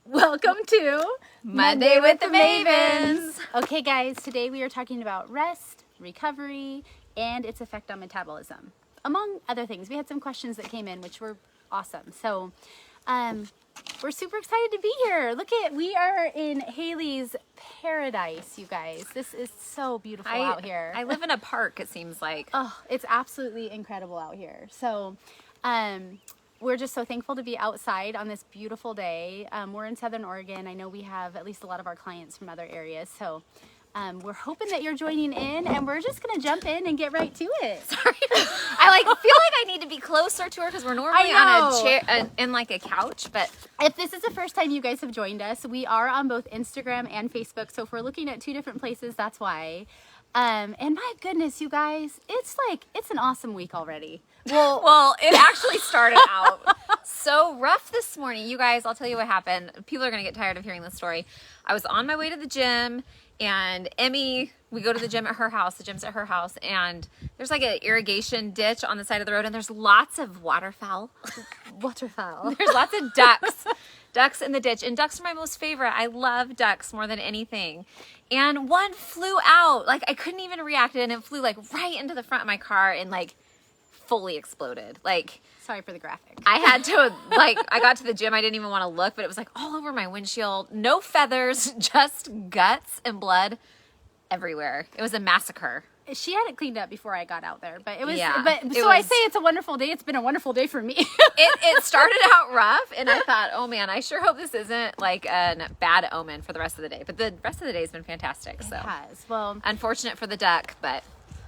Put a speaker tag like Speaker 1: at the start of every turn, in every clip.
Speaker 1: Welcome to
Speaker 2: Monday with the Mavens.
Speaker 1: Okay, guys, today we are talking about rest, recovery, and its effect on metabolism, among other things. We had some questions that came in, which were awesome. So, we're super excited to be here. We are in Haley's paradise, you guys. This is so beautiful out here.
Speaker 2: I live in a park, it seems like.
Speaker 1: Oh, it's absolutely incredible out here. So, we're just so thankful to be outside on this beautiful day. We're in Southern Oregon. I know we have at least a lot of our clients from other areas. So we're hoping that you're joining in, and we're just going to jump in and get right to it.
Speaker 2: Sorry. I feel like I need to be closer to her because we're normally on a chair, in like a couch. But
Speaker 1: if this is the first time you guys have joined us, we are on both Instagram and Facebook. So if we're looking at two different places, that's why. And my goodness, you guys, it's an awesome week already.
Speaker 2: Well, it actually started out so rough this morning. You guys, I'll tell you what happened. People are going to get tired of hearing this story. I was on my way to the gym, and Emmy, we go to the gym at her house. The gym's at her house, and there's like an irrigation ditch on the side of the road, and there's lots of waterfowl. There's lots of ducks in the ditch, and ducks are my most favorite. I love ducks more than anything. And one flew out, like I couldn't even react, and it flew like right into the front of my car and like fully exploded. Like,
Speaker 1: sorry for the graphic.
Speaker 2: I had to I got to the gym, I didn't even want to look, but it was like all over my windshield. No feathers, just guts and blood everywhere. It was a massacre.
Speaker 1: She had it cleaned up before I got out there, but it was.
Speaker 2: Yeah,
Speaker 1: I say it's a wonderful day. It's been a wonderful day for me.
Speaker 2: It started out rough, and I thought, oh man, I sure hope this isn't like a bad omen for the rest of the day. But the rest of the day has been fantastic.
Speaker 1: It has. Well,
Speaker 2: unfortunate for the duck, but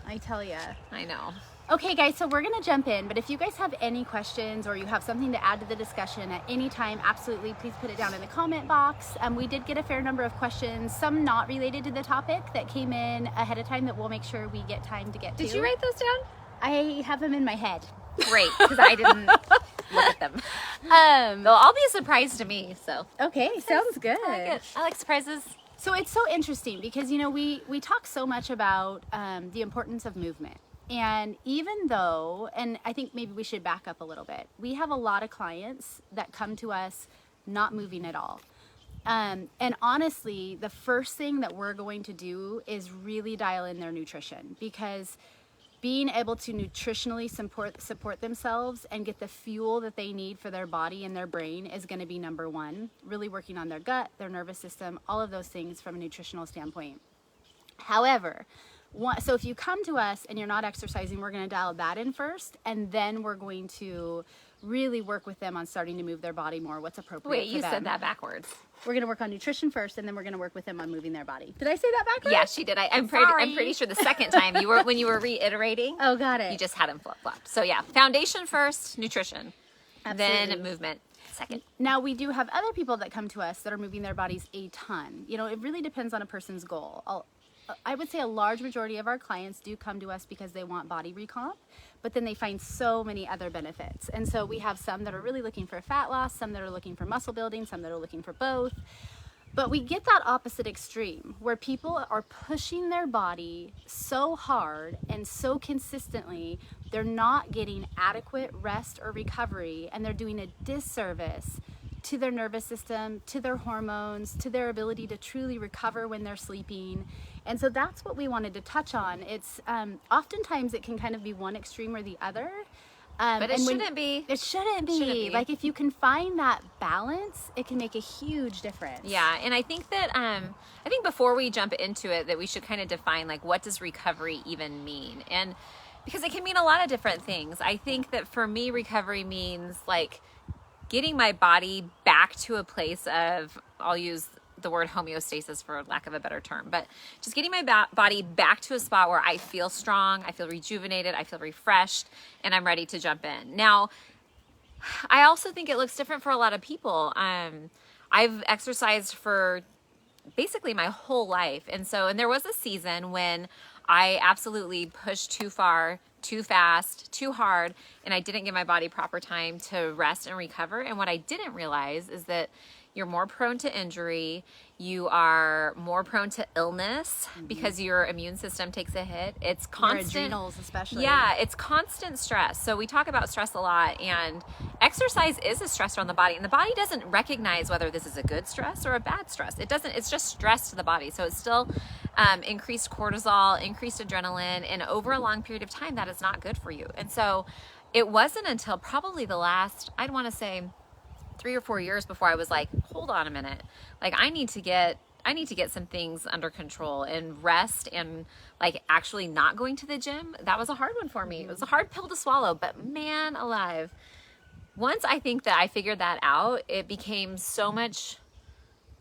Speaker 1: I tell you,
Speaker 2: I know.
Speaker 1: Okay, guys, so we're going to jump in, but if you guys have any questions or you have something to add to the discussion at any time, absolutely, please put it down in the comment box. We did get a fair number of questions, some not related to the topic that came in ahead of time that we'll make sure we get time to get to.
Speaker 2: Did you write those down?
Speaker 1: I have them in my head.
Speaker 2: Great, because I didn't look at them. They'll all be a surprise to me, so.
Speaker 1: Okay, sounds good.
Speaker 2: I like surprises.
Speaker 1: So it's so interesting because, you know, we talk so much about the importance of movement. And even though, and I think maybe we should back up a little bit, we have a lot of clients that come to us not moving at all. And honestly, the first thing that we're going to do is really dial in their nutrition, because being able to nutritionally support themselves and get the fuel that they need for their body and their brain is going to be number one. Really working on their gut, their nervous system, all of those things from a nutritional standpoint. However, so if you come to us and you're not exercising, we're going to dial that in first, and then we're going to really work with them on starting to move their body more, what's appropriate
Speaker 2: Wait,
Speaker 1: for
Speaker 2: you
Speaker 1: them.
Speaker 2: said that backwards.
Speaker 1: We're going to work on nutrition first, and then we're going to work with them on moving their body. Did I say that backwards?
Speaker 2: Yeah, she did. I'm pretty sure the second time when you were reiterating.
Speaker 1: Oh, got it.
Speaker 2: You just had them flip-flopped. So yeah, foundation first, nutrition.
Speaker 1: Absolutely.
Speaker 2: Then movement second.
Speaker 1: Now, we do have other people that come to us that are moving their bodies a ton. You know, it really depends on a person's goal. I would say a large majority of our clients do come to us because they want body recomp, but then they find so many other benefits. And so we have some that are really looking for fat loss, some that are looking for muscle building, some that are looking for both. But we get that opposite extreme where people are pushing their body so hard and so consistently, they're not getting adequate rest or recovery, and they're doing a disservice to their nervous system, to their hormones, to their ability to truly recover when they're sleeping. And so that's what we wanted to touch on. It's oftentimes it can kind of be one extreme or the other.
Speaker 2: But it shouldn't be.
Speaker 1: It shouldn't be. Like, if you can find that balance, it can make a huge difference.
Speaker 2: Yeah, and I think that I think before we jump into it, that we should kind of define, like, what does recovery even mean? And because it can mean a lot of different things. I think that for me, recovery means like getting my body back to a place of, I'll use the word homeostasis for lack of a better term, but just getting my body back to a spot where I feel strong, I feel rejuvenated, I feel refreshed, and I'm ready to jump in. Now, I also think it looks different for a lot of people. I've exercised for basically my whole life. And there was a season when I absolutely pushed too far, too fast, too hard, and I didn't give my body proper time to rest and recover. And what I didn't realize is that you're more prone to injury, you are more prone to illness because your immune system takes a hit. It's constant.
Speaker 1: Your adrenals especially.
Speaker 2: Yeah, it's constant stress. So we talk about stress a lot, and exercise is a stressor on the body, and the body doesn't recognize whether this is a good stress or a bad stress. It doesn't, it's just stress to the body. So it's still increased cortisol, increased adrenaline, and over a long period of time, that is not good for you. And so it wasn't until probably the last, I'd want to say 3 or 4 years before I was like, hold on a minute. Like I need to get some things under control, and rest, and like actually not going to the gym. That was a hard one for me. It was a hard pill to swallow, but man alive. Once I think that I figured that out, it became so much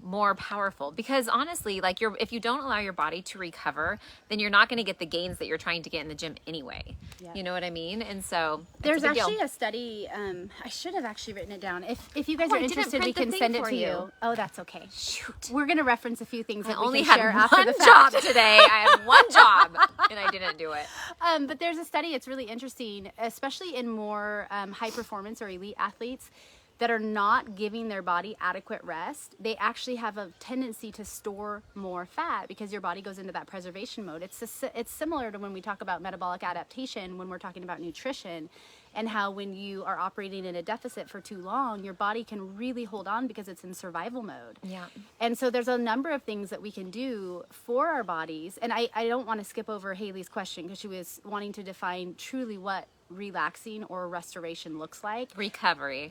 Speaker 2: more powerful, because honestly, like if you don't allow your body to recover, then you're not going to get the gains that you're trying to get in the gym anyway. Yeah. You know what I mean? And so
Speaker 1: there's actually a study, I should have actually written it down. If you guys are interested, we can send it to you. Oh, that's okay.
Speaker 2: Shoot.
Speaker 1: We're going to reference a few things that
Speaker 2: we
Speaker 1: can share after the fact.
Speaker 2: I only had one job today. I had one job and I didn't do it.
Speaker 1: But there's a study, it's really interesting, especially in more high performance or elite athletes that are not giving their body adequate rest. They actually have a tendency to store more fat because your body goes into that preservation mode. It's similar to when we talk about metabolic adaptation, when we're talking about nutrition, and how when you are operating in a deficit for too long, your body can really hold on because it's in survival mode.
Speaker 2: Yeah.
Speaker 1: And so there's a number of things that we can do for our bodies. And I don't want to skip over Haley's question, because she was wanting to define truly what relaxing or restoration looks like.
Speaker 2: Recovery.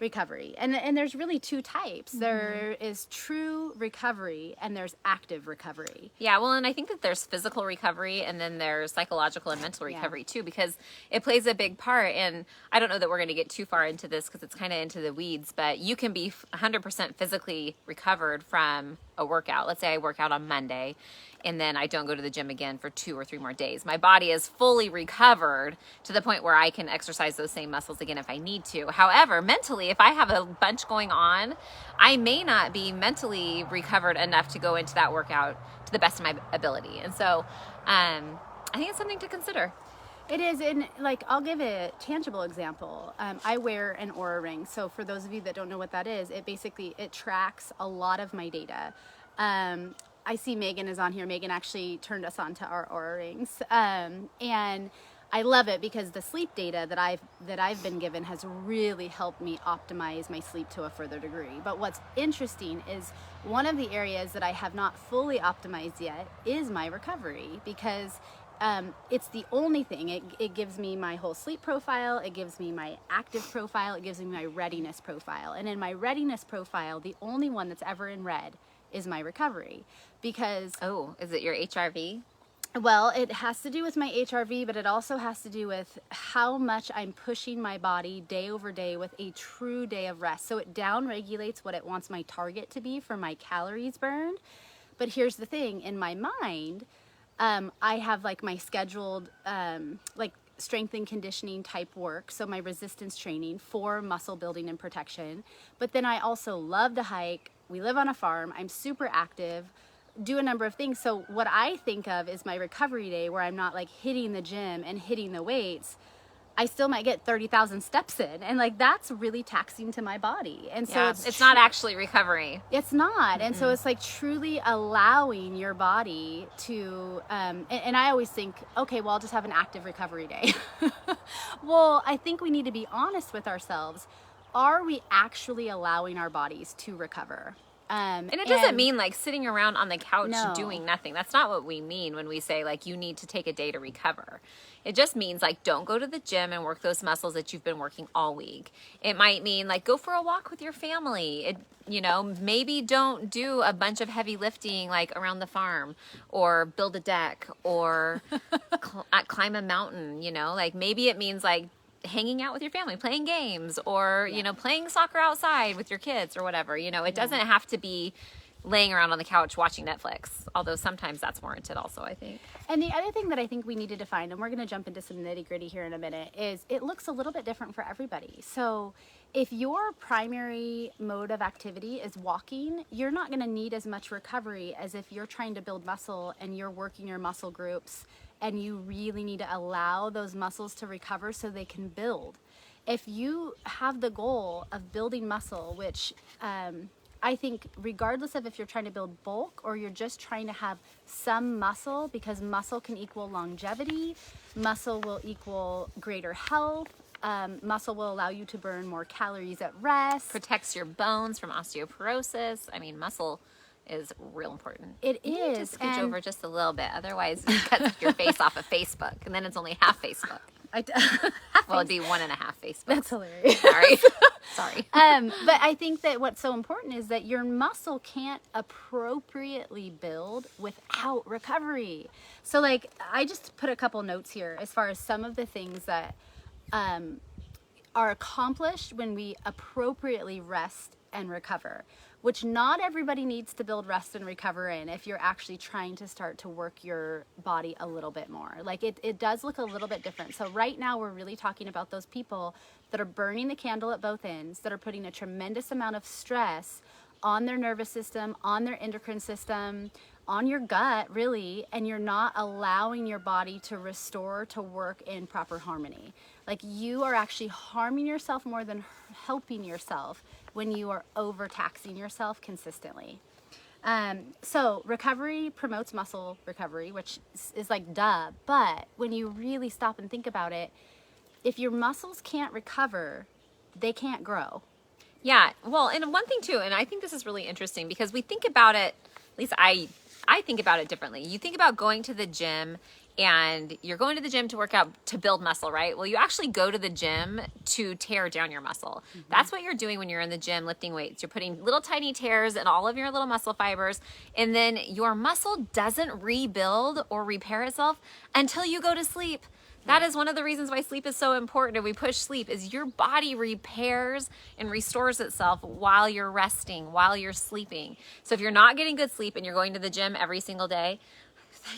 Speaker 1: And there's really two types. There is true recovery and there's active recovery.
Speaker 2: Yeah, well, and I think that there's physical recovery, and then there's psychological and mental recovery too, because it plays a big part. And I don't know that we're going to get too far into this because it's kind of into the weeds, but you can be 100% physically recovered from a workout. Let's say I work out on Monday and then I don't go to the gym again for 2 or 3 more days. My body is fully recovered to the point where I can exercise those same muscles again if I need to. However, mentally, if I have a bunch going on, I may not be mentally recovered enough to go into that workout to the best of my ability. And so I think it's something to consider.
Speaker 1: It is, and like I'll give a tangible example. I wear an Oura ring. So for those of you that don't know what that is, it tracks a lot of my data. I see Megan is on here. Megan actually turned us on to our Oura rings, and I love it because the sleep data that I've been given has really helped me optimize my sleep to a further degree. But what's interesting is one of the areas that I have not fully optimized yet is my recovery, because it's the only thing. It gives me my whole sleep profile, it gives me my active profile, it gives me my readiness profile. And in my readiness profile, the only one that's ever in red is my recovery. Because
Speaker 2: is it your HRV?
Speaker 1: Well, it has to do with my HRV, but it also has to do with how much I'm pushing my body day over day with a true day of rest. So it down regulates what it wants my target to be for my calories burned. But here's the thing, in my mind, I have like my scheduled like strength and conditioning type work, so my resistance training for muscle building and protection. But then I also love to hike. We live on a farm. I'm super active, do a number of things. So what I think of is my recovery day, where I'm not like hitting the gym and hitting the weights. I still might get 30,000 steps in, and like that's really taxing to my body. And so
Speaker 2: it's not actually recovery.
Speaker 1: It's not. And so it's like truly allowing your body to and I always think, okay, well, I'll just have an active recovery day. Well, I think we need to be honest with ourselves. Are we actually allowing our bodies to recover?
Speaker 2: And it doesn't mean like sitting around on the couch doing nothing. That's not what we mean when we say like you need to take a day to recover. It just means like don't go to the gym and work those muscles that you've been working all week. It might mean like go for a walk with your family. Maybe don't do a bunch of heavy lifting like around the farm, or build a deck, or climb a mountain. Like maybe it means like hanging out with your family, playing games, or playing soccer outside with your kids or whatever. It doesn't have to be laying around on the couch watching Netflix, although sometimes that's warranted also, I think.
Speaker 1: And the other thing that I think we need to define, and we're going to jump into some nitty-gritty here in a minute, is it looks a little bit different for everybody. So if your primary mode of activity is walking, you're not going to need as much recovery as if you're trying to build muscle and you're working your muscle groups, and you really need to allow those muscles to recover so they can build. If you have the goal of building muscle, which I I think regardless of if you're trying to build bulk or you're just trying to have some muscle, because muscle can equal longevity, muscle will equal greater health, muscle will allow you to burn more calories at rest.
Speaker 2: Protects your bones from osteoporosis. I mean, muscle is real important.
Speaker 1: It
Speaker 2: You need to
Speaker 1: is,
Speaker 2: scooch
Speaker 1: and-
Speaker 2: over just a little bit. Otherwise, you cut your face off of Facebook, and then it's only half Facebook. Well, it'd be 1.5 Facebook.
Speaker 1: That's hilarious.
Speaker 2: Sorry. Sorry.
Speaker 1: But I think that what's so important is that your muscle can't appropriately build without recovery. So like, I just put a couple notes here as far as some of the things that are accomplished when we appropriately rest and recover, which not everybody needs to build rest and recover in if you're actually trying to start to work your body a little bit more. Like it does look a little bit different. So right now we're really talking about those people that are burning the candle at both ends, that are putting a tremendous amount of stress on their nervous system, on their endocrine system, on your gut, really, and you're not allowing your body to restore, to work in proper harmony. Like you are actually harming yourself more than helping yourself when you are overtaxing yourself consistently. So recovery promotes muscle recovery, which is like duh, but when you really stop and think about it, if your muscles can't recover, they can't grow.
Speaker 2: Yeah. Well, and one thing too, and I think this is really interesting because we think about it, at least I think about it differently. You think about going to the gym and you're going to the gym to work out, to build muscle, right? Well, you actually go to the gym to tear down your muscle. Mm-hmm. That's what you're doing when you're in the gym lifting weights. You're putting little tiny tears in all of your little muscle fibers, and then your muscle doesn't rebuild or repair itself until you go to sleep. That is one of the reasons why sleep is so important, and we push sleep, is your body repairs and restores itself while you're resting, while you're sleeping. So if you're not getting good sleep and you're going to the gym every single day,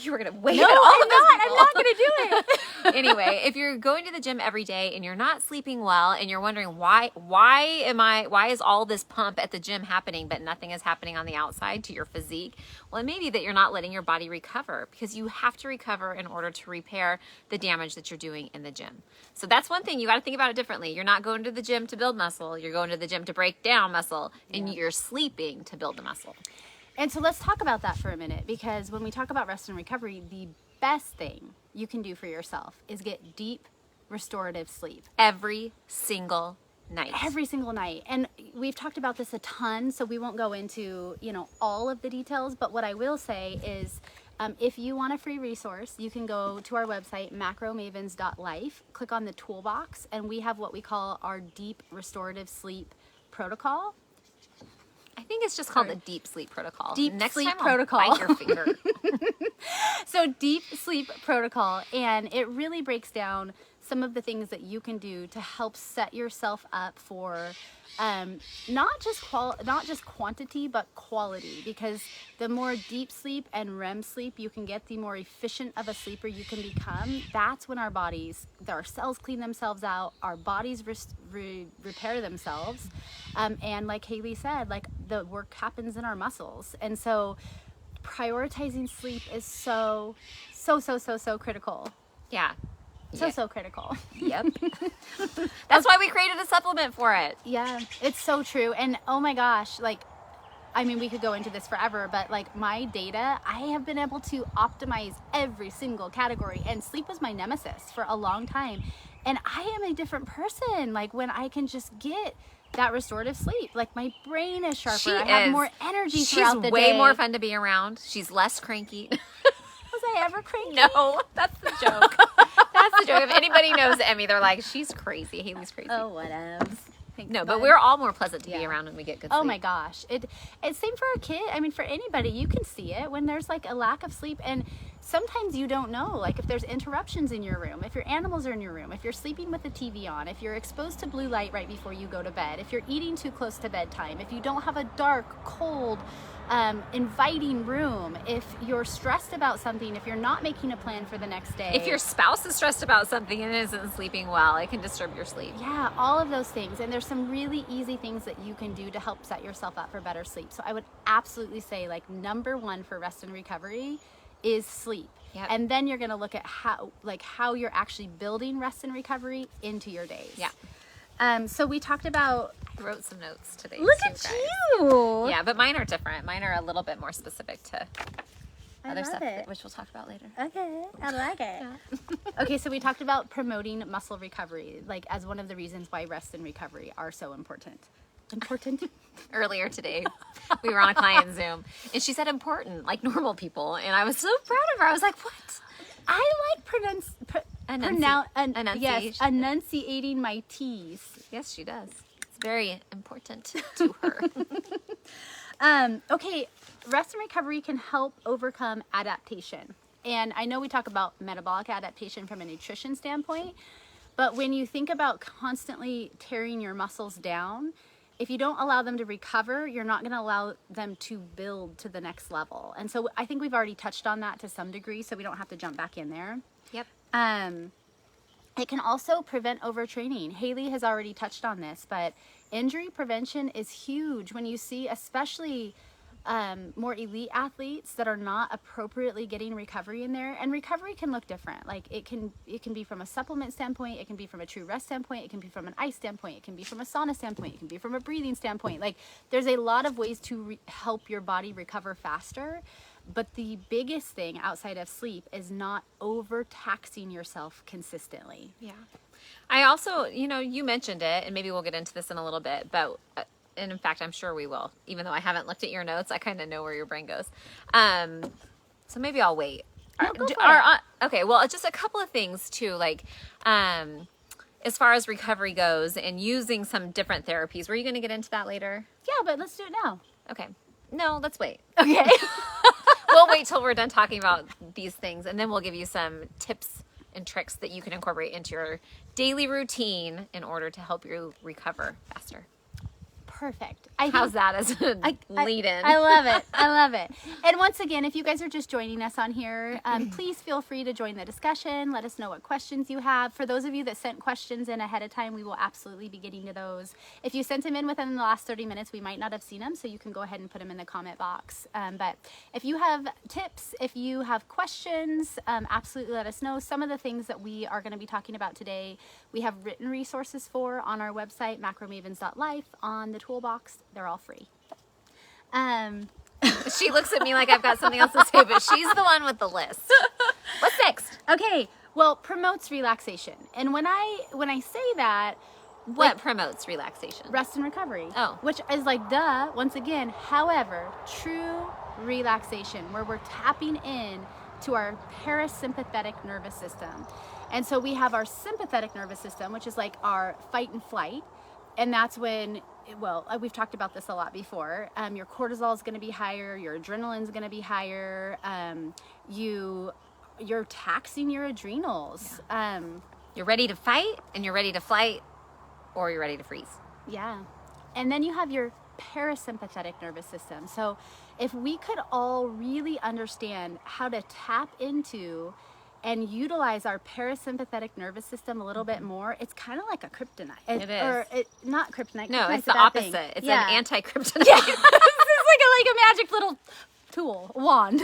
Speaker 2: you were going to wait.
Speaker 1: No, I'm not going to do it.
Speaker 2: Anyway, if you're going to the gym every day and you're not sleeping well and you're wondering why is all this pump at the gym happening but nothing is happening on the outside to your physique? Well, it may be that you're not letting your body recover, because you have to recover in order to repair the damage that you're doing in the gym. So that's one thing. You got to think about it differently. You're not going to the gym to build muscle. You're going to the gym to break down muscle, and you're sleeping to build the muscle.
Speaker 1: And so let's talk about that for a minute, because when we talk about rest and recovery, the best thing you can do for yourself is get deep restorative sleep.
Speaker 2: Every single night.
Speaker 1: Every single night. And we've talked about this a ton, so we won't go into, all of the details, but what I will say is if you want a free resource, you can go to our website, macromavens.life, click on the toolbox, and we have what we call our deep restorative sleep protocol.
Speaker 2: I think it's just called the deep sleep protocol.
Speaker 1: Deep
Speaker 2: Next
Speaker 1: sleep
Speaker 2: time
Speaker 1: protocol.
Speaker 2: I'll bite your finger.
Speaker 1: So deep sleep protocol, and it really breaks down some of the things that you can do to help set yourself up for not just quantity but quality, because the more deep sleep and REM sleep you can get, the more efficient of a sleeper you can become. That's when our cells clean themselves out, our bodies repair themselves, and like Haley said, like the work happens in our muscles. And so prioritizing sleep is so critical.
Speaker 2: Yeah.
Speaker 1: So critical.
Speaker 2: Yep. That's why we created a supplement for it.
Speaker 1: Yeah, it's so true. And oh my gosh, we could go into this forever, but my data, I have been able to optimize every single category, and sleep was my nemesis for a long time. And I am a different person, when I can just get that restorative sleep. My brain is sharper. I have more energy throughout the day.
Speaker 2: She's way more fun to be around. She's less cranky.
Speaker 1: Was I ever cranky?
Speaker 2: No, that's the joke. That's the joke. If anybody knows Emmy, they're like, she's crazy. Haley's crazy.
Speaker 1: Oh, whatever.
Speaker 2: No, but we're all more pleasant to be around when we get good sleep.
Speaker 1: Oh my gosh. It's same for a kid. For anybody, you can see it when there's a lack of sleep, and sometimes you don't know, if there's interruptions in your room, if your animals are in your room, if you're sleeping with the TV on, if you're exposed to blue light right before you go to bed, if you're eating too close to bedtime, if you don't have a dark, cold, inviting room, if you're stressed about something, if you're not making a plan for the next day.
Speaker 2: If your spouse is stressed about something and isn't sleeping well, it can disturb your sleep.
Speaker 1: Yeah, all of those things. And there's some really easy things that you can do to help set yourself up for better sleep. So I would absolutely say number one for rest and recovery is sleep.
Speaker 2: Yep.
Speaker 1: And then you're going to look at how you're actually building rest and recovery into your days.
Speaker 2: Yeah.
Speaker 1: So we talked about
Speaker 2: wrote some notes today.
Speaker 1: Look
Speaker 2: too,
Speaker 1: at
Speaker 2: guys.
Speaker 1: you.
Speaker 2: Yeah, but mine are different. Mine are a little bit more specific to
Speaker 1: I
Speaker 2: other
Speaker 1: love
Speaker 2: stuff,
Speaker 1: it.
Speaker 2: which we'll talk about later.
Speaker 1: Okay, I like it. Okay, so we talked about promoting muscle recovery, like as one of the reasons why rest and recovery are so important. Important?
Speaker 2: Earlier today, we were on a client Zoom, and she said important, like normal people, and I was so proud of her. I was like, what?
Speaker 1: I like
Speaker 2: Enunciation.
Speaker 1: enunciating my T's.
Speaker 2: Yes, she does. It's very important to her.
Speaker 1: Okay, rest and recovery can help overcome adaptation. And I know we talk about metabolic adaptation from a nutrition standpoint, but when you think about constantly tearing your muscles down, if you don't allow them to recover, you're not going to allow them to build to the next level. And so I think we've already touched on that to some degree, so we don't have to jump back in there.
Speaker 2: Yep.
Speaker 1: It can also prevent overtraining. Haley has already touched on this, but injury prevention is huge when you see especially more elite athletes that are not appropriately getting recovery in there. And recovery can look different. Like it can be from a supplement standpoint, it can be from a true rest standpoint, it can be from an ice standpoint, it can be from a sauna standpoint, it can be from a breathing standpoint. Like there's a lot of ways to help your body recover faster. But the biggest thing outside of sleep is not overtaxing yourself consistently.
Speaker 2: Yeah. I also, you mentioned it, and maybe we'll get into this in a little bit, but, and in fact, I'm sure we will, even though I haven't looked at your notes, I kind of know where your brain goes. So maybe I'll wait.
Speaker 1: No, go for it.
Speaker 2: Okay, well, just a couple of things too, like, as far as recovery goes and using some different therapies. Were you going to get into that later?
Speaker 1: Yeah, but let's do it now.
Speaker 2: Okay. No, let's wait.
Speaker 1: Okay.
Speaker 2: We'll wait till we're done talking about these things, and then we'll give you some tips and tricks that you can incorporate into your daily routine in order to help you recover faster.
Speaker 1: Perfect.
Speaker 2: How's that as a lead-in?
Speaker 1: I love it. I love it. And once again, if you guys are just joining us on here, please feel free to join the discussion. Let us know what questions you have. For those of you that sent questions in ahead of time, we will absolutely be getting to those. If you sent them in within the last 30 minutes, we might not have seen them, so you can go ahead and put them in the comment box. But if you have tips, if you have questions, absolutely let us know. Some of the things that we are going to be talking about today, we have written resources for on our website, macromavens.life, on the toolbox. They're all free.
Speaker 2: She looks at me like I've got something else to say, but she's the one with the list. What's next?
Speaker 1: Okay, well, promotes relaxation. And when I say that,
Speaker 2: What promotes relaxation?
Speaker 1: rest and recovery.
Speaker 2: Oh.
Speaker 1: Which is like, duh, once again. However, true relaxation, where we're tapping in to our parasympathetic nervous system. And so we have our sympathetic nervous system, which is like our fight and flight. And that's when, well, we've talked about this a lot before. Your cortisol is going to be higher. Your adrenaline is going to be higher. You're taxing your adrenals.
Speaker 2: Yeah. You're ready to fight, and you're ready to flight, or you're ready to freeze.
Speaker 1: Yeah. And then you have your parasympathetic nervous system. So if we could all really understand how to tap into and utilize our parasympathetic nervous system a little bit more, it's kind of like a kryptonite.
Speaker 2: It is.
Speaker 1: Or not kryptonite.
Speaker 2: No,
Speaker 1: Kryptonite's
Speaker 2: it's
Speaker 1: a
Speaker 2: the
Speaker 1: bad
Speaker 2: opposite.
Speaker 1: thing.
Speaker 2: It's
Speaker 1: Yeah.
Speaker 2: an anti-kryptonite.
Speaker 1: Yeah. It's like a magic little tool, wand.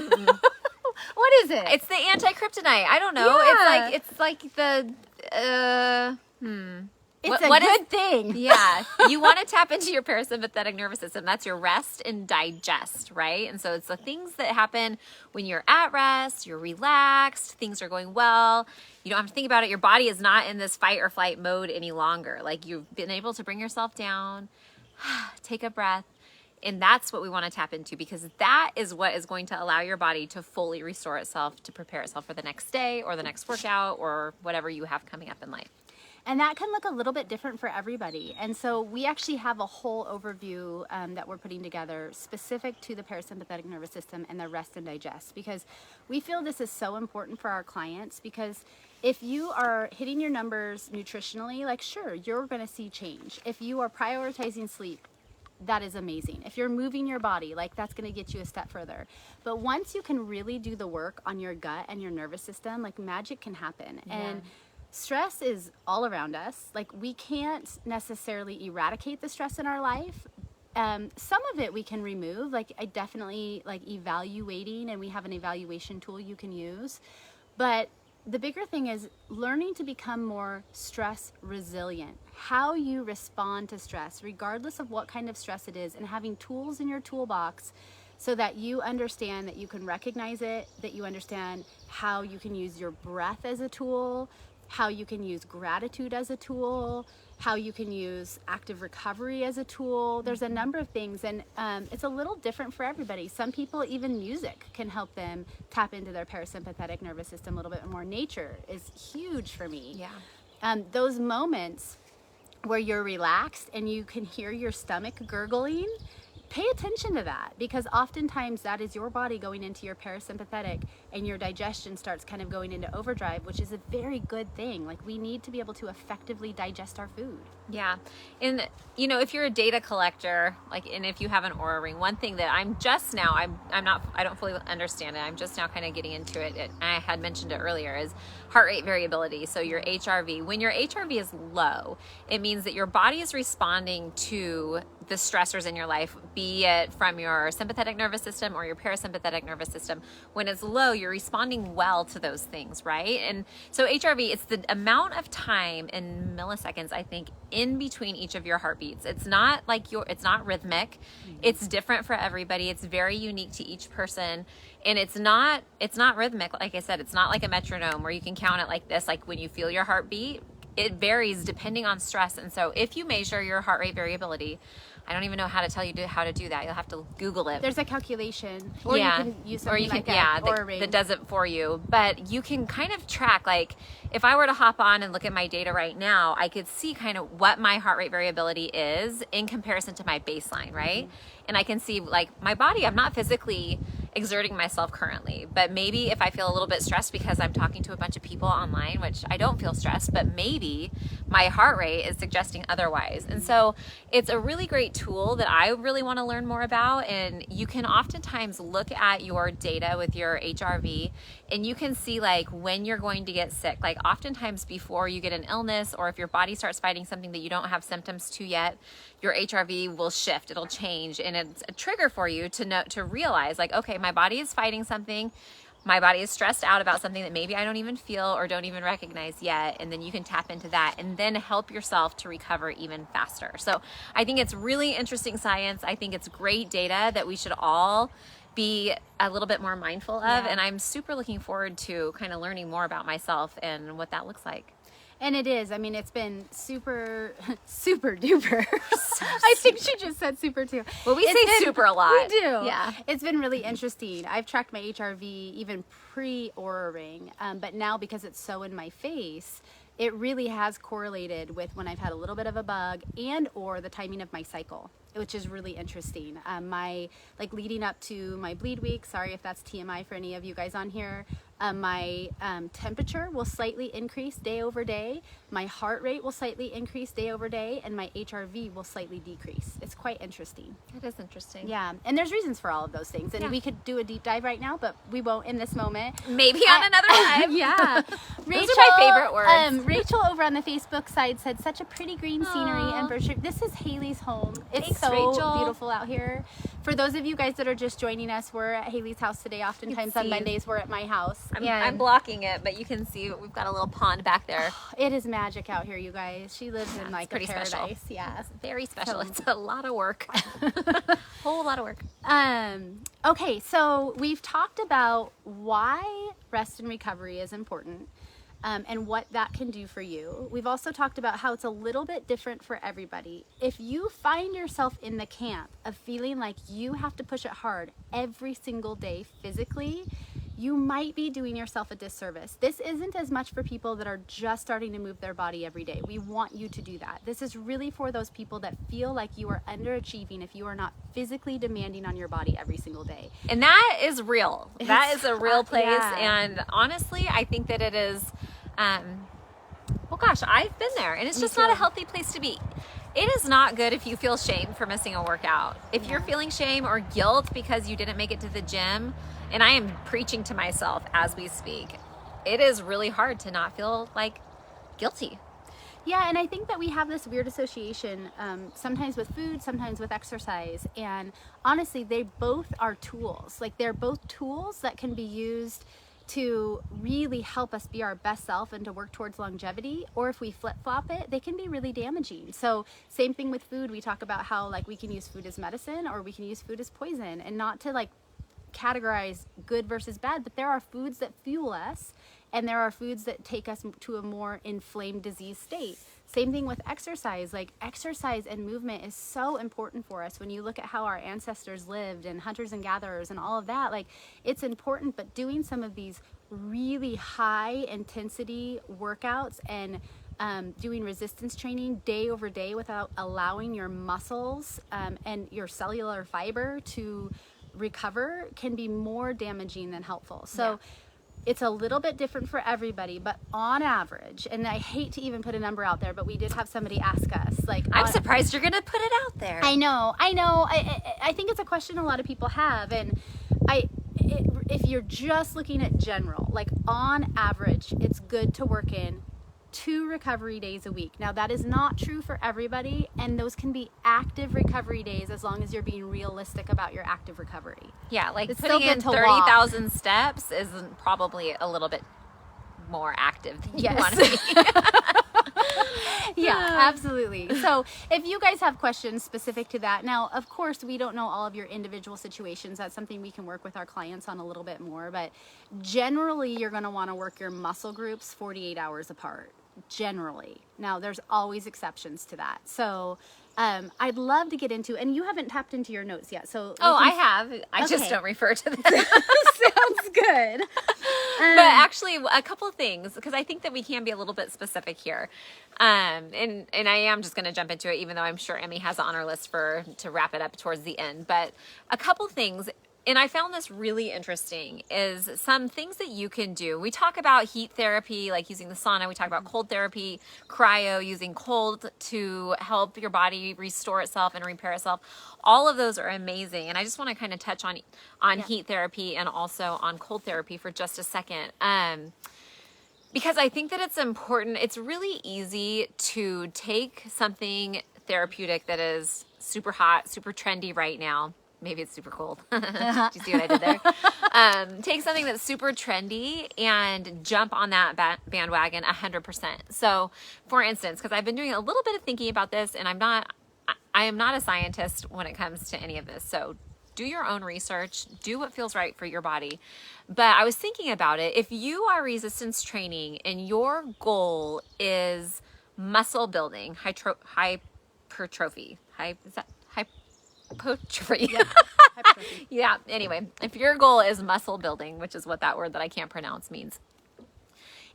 Speaker 1: What is it?
Speaker 2: It's the anti-kryptonite. I don't know.
Speaker 1: Yeah.
Speaker 2: It's like the
Speaker 1: It's
Speaker 2: what
Speaker 1: a
Speaker 2: is-
Speaker 1: good thing.
Speaker 2: Yeah, you want to tap into your parasympathetic nervous system. That's your rest and digest, right? And so it's the things that happen when you're at rest, you're relaxed, things are going well. You don't have to think about it. Your body is not in this fight or flight mode any longer. Like you've been able to bring yourself down, take a breath. And that's what we want to tap into, because that is what is going to allow your body to fully restore itself, to prepare itself for the next day or the next workout or whatever you have coming up in life.
Speaker 1: And that can look a little bit different for everybody. And so we actually have a whole overview that we're putting together specific to the parasympathetic nervous system and the rest and digest, because we feel this is so important for our clients. Because if you are hitting your numbers nutritionally, like sure, you're going to see change. If you are prioritizing sleep, that is amazing. If you're moving your body, like that's going to get you a step further. But once you can really do the work on your gut and your nervous system, like magic can happen.
Speaker 2: Yeah.
Speaker 1: And stress is all around us. Like we can't necessarily eradicate the stress in our life. Some of it we can remove. Like I definitely like evaluating, and we have an evaluation tool you can use. But the bigger thing is learning to become more stress resilient, how you respond to stress, regardless of what kind of stress it is, and having tools in your toolbox so that you understand that you can recognize it, that you understand how you can use your breath as a tool, how you can use gratitude as a tool, how you can use active recovery as a tool. There's a number of things, and it's a little different for everybody. Some people, even music can help them tap into their parasympathetic nervous system a little bit more. Nature is huge for me.
Speaker 2: Yeah.
Speaker 1: Those moments where you're relaxed and you can hear your stomach gurgling, pay attention to that, because oftentimes that is your body going into your parasympathetic and your digestion starts kind of going into overdrive, which is a very good thing. Like, we need to be able to effectively digest our food.
Speaker 2: Yeah. And, you know, if you're a data collector, like, and if you have an Oura ring, one thing that I'm just now, I don't fully understand it. I'm just now kind of getting into it. I had mentioned it earlier, is heart rate variability. So your HRV, when your HRV is low, it means that your body is responding to the stressors in your life, be it from your sympathetic nervous system or your parasympathetic nervous system. When it's low, you're responding well to those things, right? And so HRV, it's the amount of time in milliseconds, I think, in between each of your heartbeats. It's not like it's not rhythmic. It's different for everybody. It's very unique to each person. And it's not rhythmic. Like I said, it's not like a metronome where you can count it like this, like when you feel your heartbeat. It varies depending on stress. And so if you measure your heart rate variability, I don't even know how to tell you how to do that. You'll have to Google it.
Speaker 1: There's a calculation, or you can use something like that, or a ring
Speaker 2: that does it for you. But you can kind of track, like, if I were to hop on and look at my data right now, I could see kind of what my heart rate variability is in comparison to my baseline, right? And I can see, like, my body, I'm not physically exerting myself currently, but maybe if I feel a little bit stressed because I'm talking to a bunch of people online, which I don't feel stressed, but maybe my heart rate is suggesting otherwise. And so it's a really great tool that I really want to learn more about. And you can oftentimes look at your data with your HRV and you can see, like, when you're going to get sick. Like, oftentimes before you get an illness, or if your body starts fighting something that you don't have symptoms to yet, your HRV will shift, it'll change, and it's a trigger for you to realize, like, okay, my body is fighting something, my body is stressed out about something that maybe I don't even feel or don't even recognize yet, and then you can tap into that and then help yourself to recover even faster. So I think it's really interesting science. I think it's great data that we should all be a little bit more mindful of, and I'm super looking forward to kind of learning more about myself and what that looks like.
Speaker 1: And it is. I mean, it's been super, super duper. I think she just said super too.
Speaker 2: Well, we say super a lot.
Speaker 1: We do.
Speaker 2: Yeah.
Speaker 1: It's been really interesting. I've tracked my HRV even pre-Oura Ring, but now because it's so in my face, it really has correlated with when I've had a little bit of a bug and or the timing of my cycle, which is really interesting. Leading up to my bleed week, sorry if that's TMI for any of you guys on here, my temperature will slightly increase day over day, my heart rate will slightly increase day over day, and my HRV will slightly decrease. It's quite interesting.
Speaker 2: It is interesting.
Speaker 1: Yeah, and there's reasons for all of those things, and we could do a deep dive right now, but we won't in this moment.
Speaker 2: Maybe on another time.
Speaker 1: Yeah.
Speaker 2: Those are my favorite words.
Speaker 1: Rachel over on the Facebook side said, such a pretty green scenery and bird ship. This is Haley's home. It's
Speaker 2: Thanks,
Speaker 1: so
Speaker 2: Rachel.
Speaker 1: beautiful out here. For those of you guys that are just joining us, we're at Haley's house today. Oftentimes on Mondays we're at my house.
Speaker 2: I'm blocking it, but you can see we've got a little pond back there.
Speaker 1: It is magic out here, you guys. She lives in like a paradise.
Speaker 2: Special.
Speaker 1: Yeah,
Speaker 2: it's very special. It's a lot of work. Whole lot of work.
Speaker 1: Okay, so we've talked about why rest and recovery is important. And what that can do for you. We've also talked about how it's a little bit different for everybody. If you find yourself in the camp of feeling like you have to push it hard every single day physically, you might be doing yourself a disservice. This isn't as much for people that are just starting to move their body every day. We want you to do that. This is really for those people that feel like you are underachieving if you are not physically demanding on your body every single day.
Speaker 2: And that is real. That is a real place.
Speaker 1: Yeah.
Speaker 2: And honestly, I think that it is, well, gosh, I've been there, and it's just not a healthy place to be. It is not good if you feel shame for missing a workout. If you're feeling shame or guilt because you didn't make it to the gym, and I am preaching to myself as we speak, it is really hard to not feel like guilty.
Speaker 1: Yeah, and I think that we have this weird association sometimes with food, sometimes with exercise. And honestly, they both are tools. Like, they're both tools that can be used to really help us be our best self and to work towards longevity, or if we flip-flop it, they can be really damaging. So same thing with food. We talk about how like we can use food as medicine or we can use food as poison, and not to like categorize good versus bad, but there are foods that fuel us and there are foods that take us to a more inflamed disease state. Same thing with exercise. Like exercise and movement is so important for us. When you look at how our ancestors lived and hunters and gatherers and all of that, like it's important, but doing some of these really high intensity workouts and doing resistance training day over day without allowing your muscles and your cellular fiber to recover can be more damaging than helpful. So it's a little bit different for everybody, but on average, and I hate to even put a number out there, but we did have somebody ask us, like,
Speaker 2: I'm surprised you're gonna put it out there.
Speaker 1: I know. I think it's a question a lot of people have, and if you're just looking at general, like on average, it's good to work in 2 recovery days a week. Now that is not true for everybody, and those can be active recovery days as long as you're being realistic about your active recovery.
Speaker 2: Yeah, like
Speaker 1: It's
Speaker 2: putting
Speaker 1: still
Speaker 2: in
Speaker 1: good to walk.
Speaker 2: 30,000 steps is probably a little bit more active than you
Speaker 1: Yes.
Speaker 2: want to be.
Speaker 1: Yeah, absolutely. So if you guys have questions specific to that, now, of course, we don't know all of your individual situations. That's something we can work with our clients on a little bit more. But generally, you're going to want to work your muscle groups 48 hours apart. Generally. Now, there's always exceptions to that. So I'd love to get into, and you haven't tapped into your notes yet. So
Speaker 2: Oh, I have. I just
Speaker 1: Okay.
Speaker 2: don't refer to them.
Speaker 1: sounds good.
Speaker 2: But actually, a couple of things, because I think that we can be a little bit specific here. And I am just going to jump into it, even though I'm sure Emmy has it on our list to wrap it up towards the end. But a couple things, and I found this really interesting, is some things that you can do. We talk about heat therapy, like using the sauna. We talk about cold therapy, cryo, using cold to help your body restore itself and repair itself. All of those are amazing. And I just want to kind of touch on heat therapy and also on cold therapy for just a second. Because I think that it's important. It's really easy to take something therapeutic that is super hot, super trendy right now. Maybe it's super cold. Do you see what I did there? Take something that's super trendy and jump on that bandwagon 100%. So for instance, because I've been doing a little bit of thinking about this, and I am not a scientist when it comes to any of this. So do your own research, do what feels right for your body. But I was thinking about it. If you are resistance training and your goal is muscle building, hypertrophy, hypertrophy.
Speaker 1: Yeah. Hypertrophy.
Speaker 2: Yeah. Anyway, if your goal is muscle building, which is what that word that I can't pronounce means,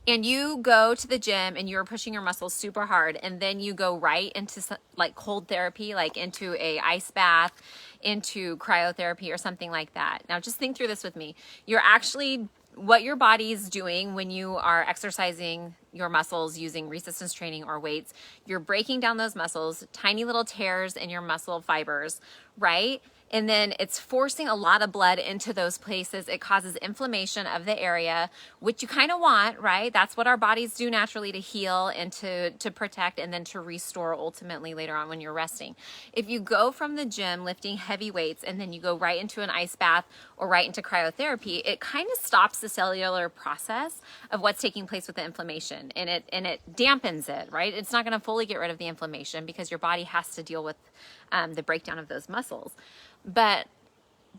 Speaker 2: and you go to the gym and you're pushing your muscles super hard, and then you go right into like cold therapy, like into a ice bath, into cryotherapy or something like that. Now just think through this with me. You're actually, what your body's doing when you are exercising your muscles using resistance training or weights, you're breaking down those muscles, tiny little tears in your muscle fibers, right? And then it's forcing a lot of blood into those places. It causes inflammation of the area, which you kind of want, right? That's what our bodies do naturally to heal and to protect and then to restore ultimately later on when you're resting. If you go from the gym lifting heavy weights and then you go right into an ice bath or right into cryotherapy, it kind of stops the cellular process of what's taking place with the inflammation, and it dampens it, right? It's not going to fully get rid of the inflammation because your body has to deal with the breakdown of those muscles. But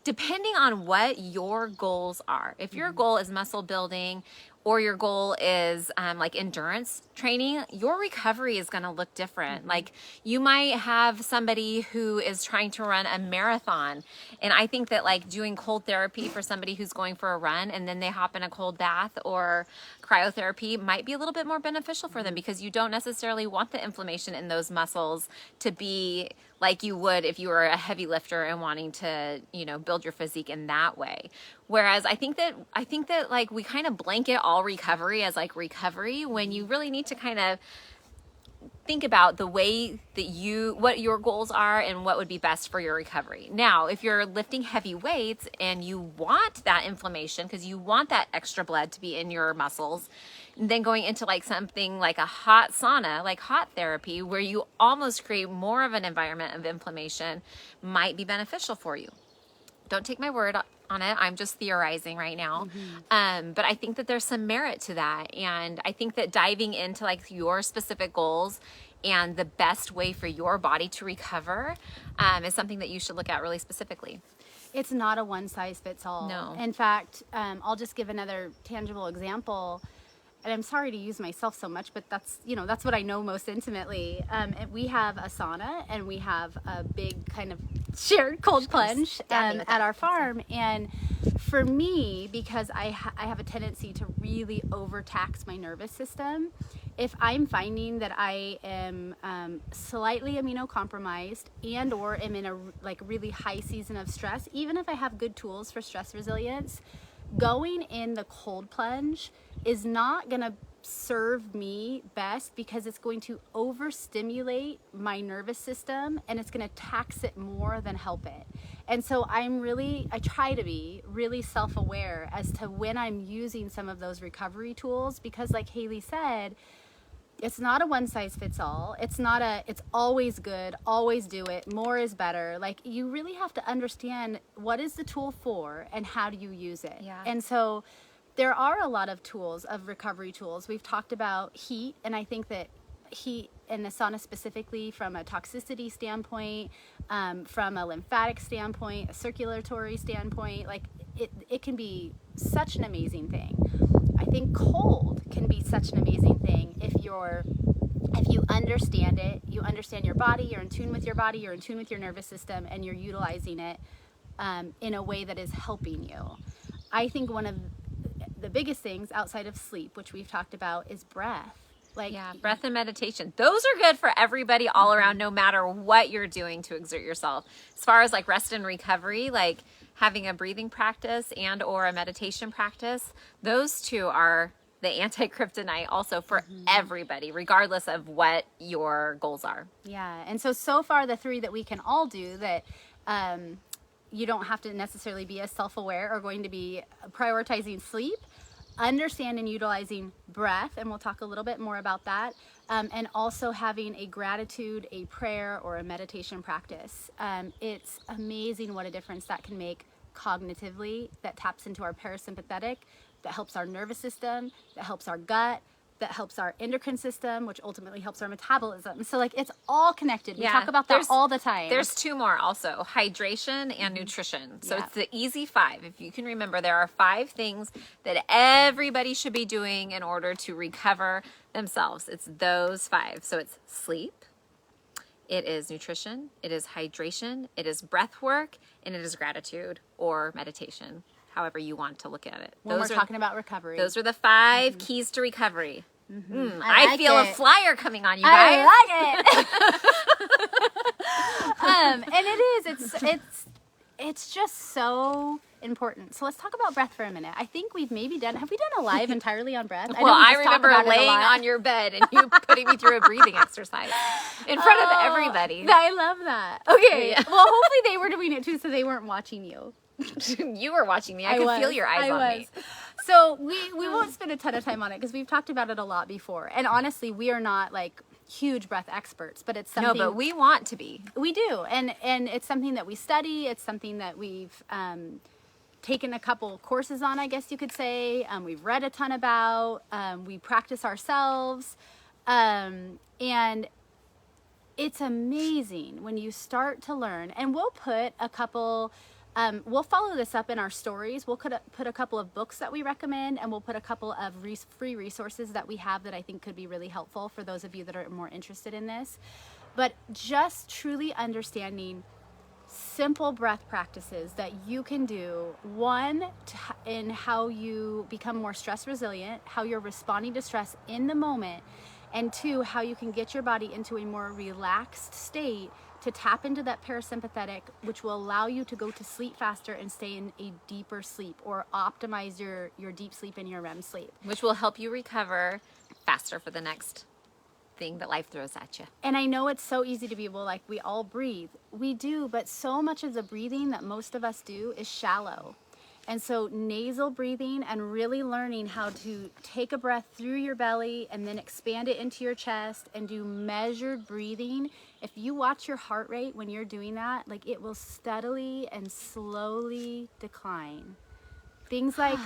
Speaker 2: depending on what your goals are, if your goal is muscle building or your goal is like endurance training, your recovery is going to look different. Like you might have somebody who is trying to run a marathon, and I think that like doing cold therapy for somebody who's going for a run and then they hop in a cold bath or cryotherapy might be a little bit more beneficial for them, because you don't necessarily want the inflammation in those muscles to be like you would if you were a heavy lifter and wanting to, you know, build your physique in that way. Whereas I think that like we kind of blanket all recovery as like recovery, when you really need to kind of think about the way that what your goals are and what would be best for your recovery. Now, if you're lifting heavy weights and you want that inflammation because you want that extra blood to be in your muscles, then going into like something like a hot sauna, like hot therapy, where you almost create more of an environment of inflammation, might be beneficial for you. Don't take my word on it. I'm just theorizing right now. But I think that there's some merit to that. And I think that diving into like your specific goals and the best way for your body to recover is something that you should look at really specifically.
Speaker 1: It's not a one size fits all.
Speaker 2: No.
Speaker 1: In fact, I'll just give another tangible example. And I'm sorry to use myself so much, but that's what I know most intimately. And we have a sauna and we have a big kind of shared cold plunge at our farm. And for me, because I have a tendency to really overtax my nervous system, if I'm finding that I am slightly immunocompromised and or am in a really high season of stress, even if I have good tools for stress resilience, going in the cold plunge is not going to serve me best because it's going to overstimulate my nervous system and it's going to tax it more than help it. And so I try to be really self-aware as to when I'm using some of those recovery tools, because like Haley said, it's not a one size fits all. It's always good, always do it, more is better. Like, you really have to understand what is the tool for and how do you use it.
Speaker 2: Yeah.
Speaker 1: And so there are a lot of tools, of recovery tools. We've talked about heat, and I think that heat and the sauna specifically from a toxicity standpoint, from a lymphatic standpoint, a circulatory standpoint, like it can be such an amazing thing. I think cold can be such an amazing thing if you understand it, you understand your body, you're in tune with your body, you're in tune with your nervous system, and you're utilizing it in a way that is helping you. I think one of the biggest things outside of sleep, which we've talked about, is breath.
Speaker 2: Breath and meditation. Those are good for everybody all around, no matter what you're doing to exert yourself. As far as like rest and recovery, like having a breathing practice and or a meditation practice, those two are the anti-kryptonite also for everybody, regardless of what your goals are.
Speaker 1: Yeah. And so far the three that we can all do that you don't have to necessarily be as self-aware or going to be prioritizing sleep, understand and utilizing breath, and we'll talk a little bit more about that, and also having a gratitude, a prayer, or a meditation practice. It's amazing what a difference that can make cognitively, that taps into our parasympathetic, that helps our nervous system, that helps our gut, that helps our endocrine system, which ultimately helps our metabolism. So like, it's all connected. We talk about that all the time.
Speaker 2: There's two more also, hydration and nutrition. So it's the easy 5. If you can remember, there are 5 things that everybody should be doing in order to recover themselves. It's those 5. So it's sleep, it is nutrition, it is hydration, it is breath work, and it is gratitude or meditation, however you want to look at it.
Speaker 1: When we're talking about recovery.
Speaker 2: Those are the 5 keys to recovery. I feel a flyer coming on you guys.
Speaker 1: I like it. And it's just so important. So let's talk about breath for a minute. I think have we done a live entirely on breath?
Speaker 2: Well, I remember laying on your bed and you putting me through a breathing exercise in front of everybody.
Speaker 1: I love that. Okay. Yeah. Well, hopefully they were doing it too, so they weren't watching you.
Speaker 2: You were watching me. I could feel your eyes on me.
Speaker 1: So we won't spend a ton of time on it because we've talked about it a lot before. And honestly, we are not like huge breath experts, but it's something.
Speaker 2: No, but we want to be.
Speaker 1: We do, and it's something that we study. It's something that we've taken a couple courses on, I guess you could say. We've read a ton about. We practice ourselves, and it's amazing when you start to learn. And we'll put a couple. We'll follow this up in our stories. We'll put a couple of books that we recommend, and we'll put a couple of free resources that we have that I think could be really helpful for those of you that are more interested in this. But just truly understanding simple breath practices that you can do, one, in how you become more stress resilient, how you're responding to stress in the moment, and 2, how you can get your body into a more relaxed state to tap into that parasympathetic, which will allow you to go to sleep faster and stay in a deeper sleep, or optimize your deep sleep and your REM sleep.
Speaker 2: Which will help you recover faster for the next thing that life throws at you.
Speaker 1: And I know it's so easy to be, well, like, we all breathe. We do, but so much of the breathing that most of us do is shallow. And so nasal breathing and really learning how to take a breath through your belly and then expand it into your chest and do measured breathing if you watch your heart rate when you're doing that, like it will steadily and slowly decline. Things like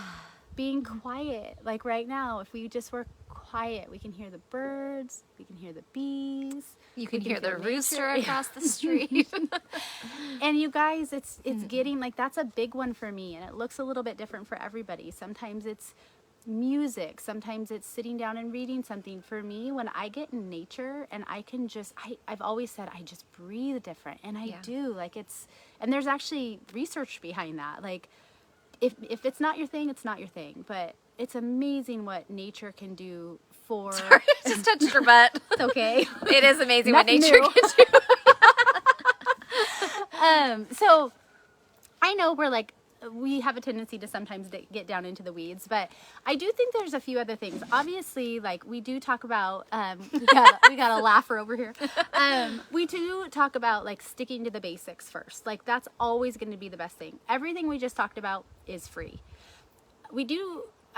Speaker 1: being quiet. Like right now, if we just were quiet, we can hear the birds, we can hear the bees.
Speaker 2: You can hear the
Speaker 1: nature.
Speaker 2: rooster across the street.
Speaker 1: And you guys, it's getting like, that's a big one for me, and it looks a little bit different for everybody. Sometimes it's music, sometimes it's sitting down and reading something. For me, when I get in nature and I can just, I've always said I just breathe different, and I do. Like it's, and there's actually research behind that. Like if it's not your thing, it's not your thing. But it's amazing what nature can do for.
Speaker 2: Sorry, I just touched your butt.
Speaker 1: It's okay.
Speaker 2: It is amazing what
Speaker 1: Nothing
Speaker 2: nature
Speaker 1: new.
Speaker 2: can do.
Speaker 1: So I know we have a tendency to sometimes get down into the weeds, but I do think there's a few other things. Obviously, like we do talk about, we got a laugher over here. We do talk about like sticking to the basics first. Like that's always going to be the best thing. Everything we just talked about is free.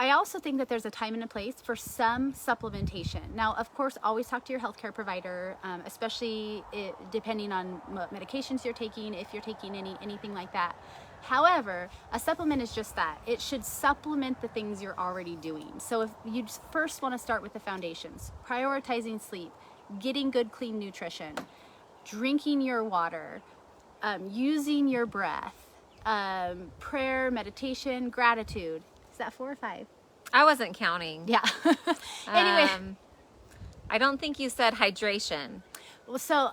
Speaker 1: I also think that there's a time and a place for some supplementation. Now, of course, always talk to your healthcare provider, especially depending on what medications you're taking, if you're taking anything like that. However, a supplement is just that. It should supplement the things you're already doing. So if you first want to start with the foundations, prioritizing sleep, getting good, clean nutrition, drinking your water, using your breath, prayer, meditation, gratitude. Is that 4 or 5?
Speaker 2: I wasn't counting.
Speaker 1: Yeah. Anyway.
Speaker 2: I don't think you said hydration.
Speaker 1: Well, so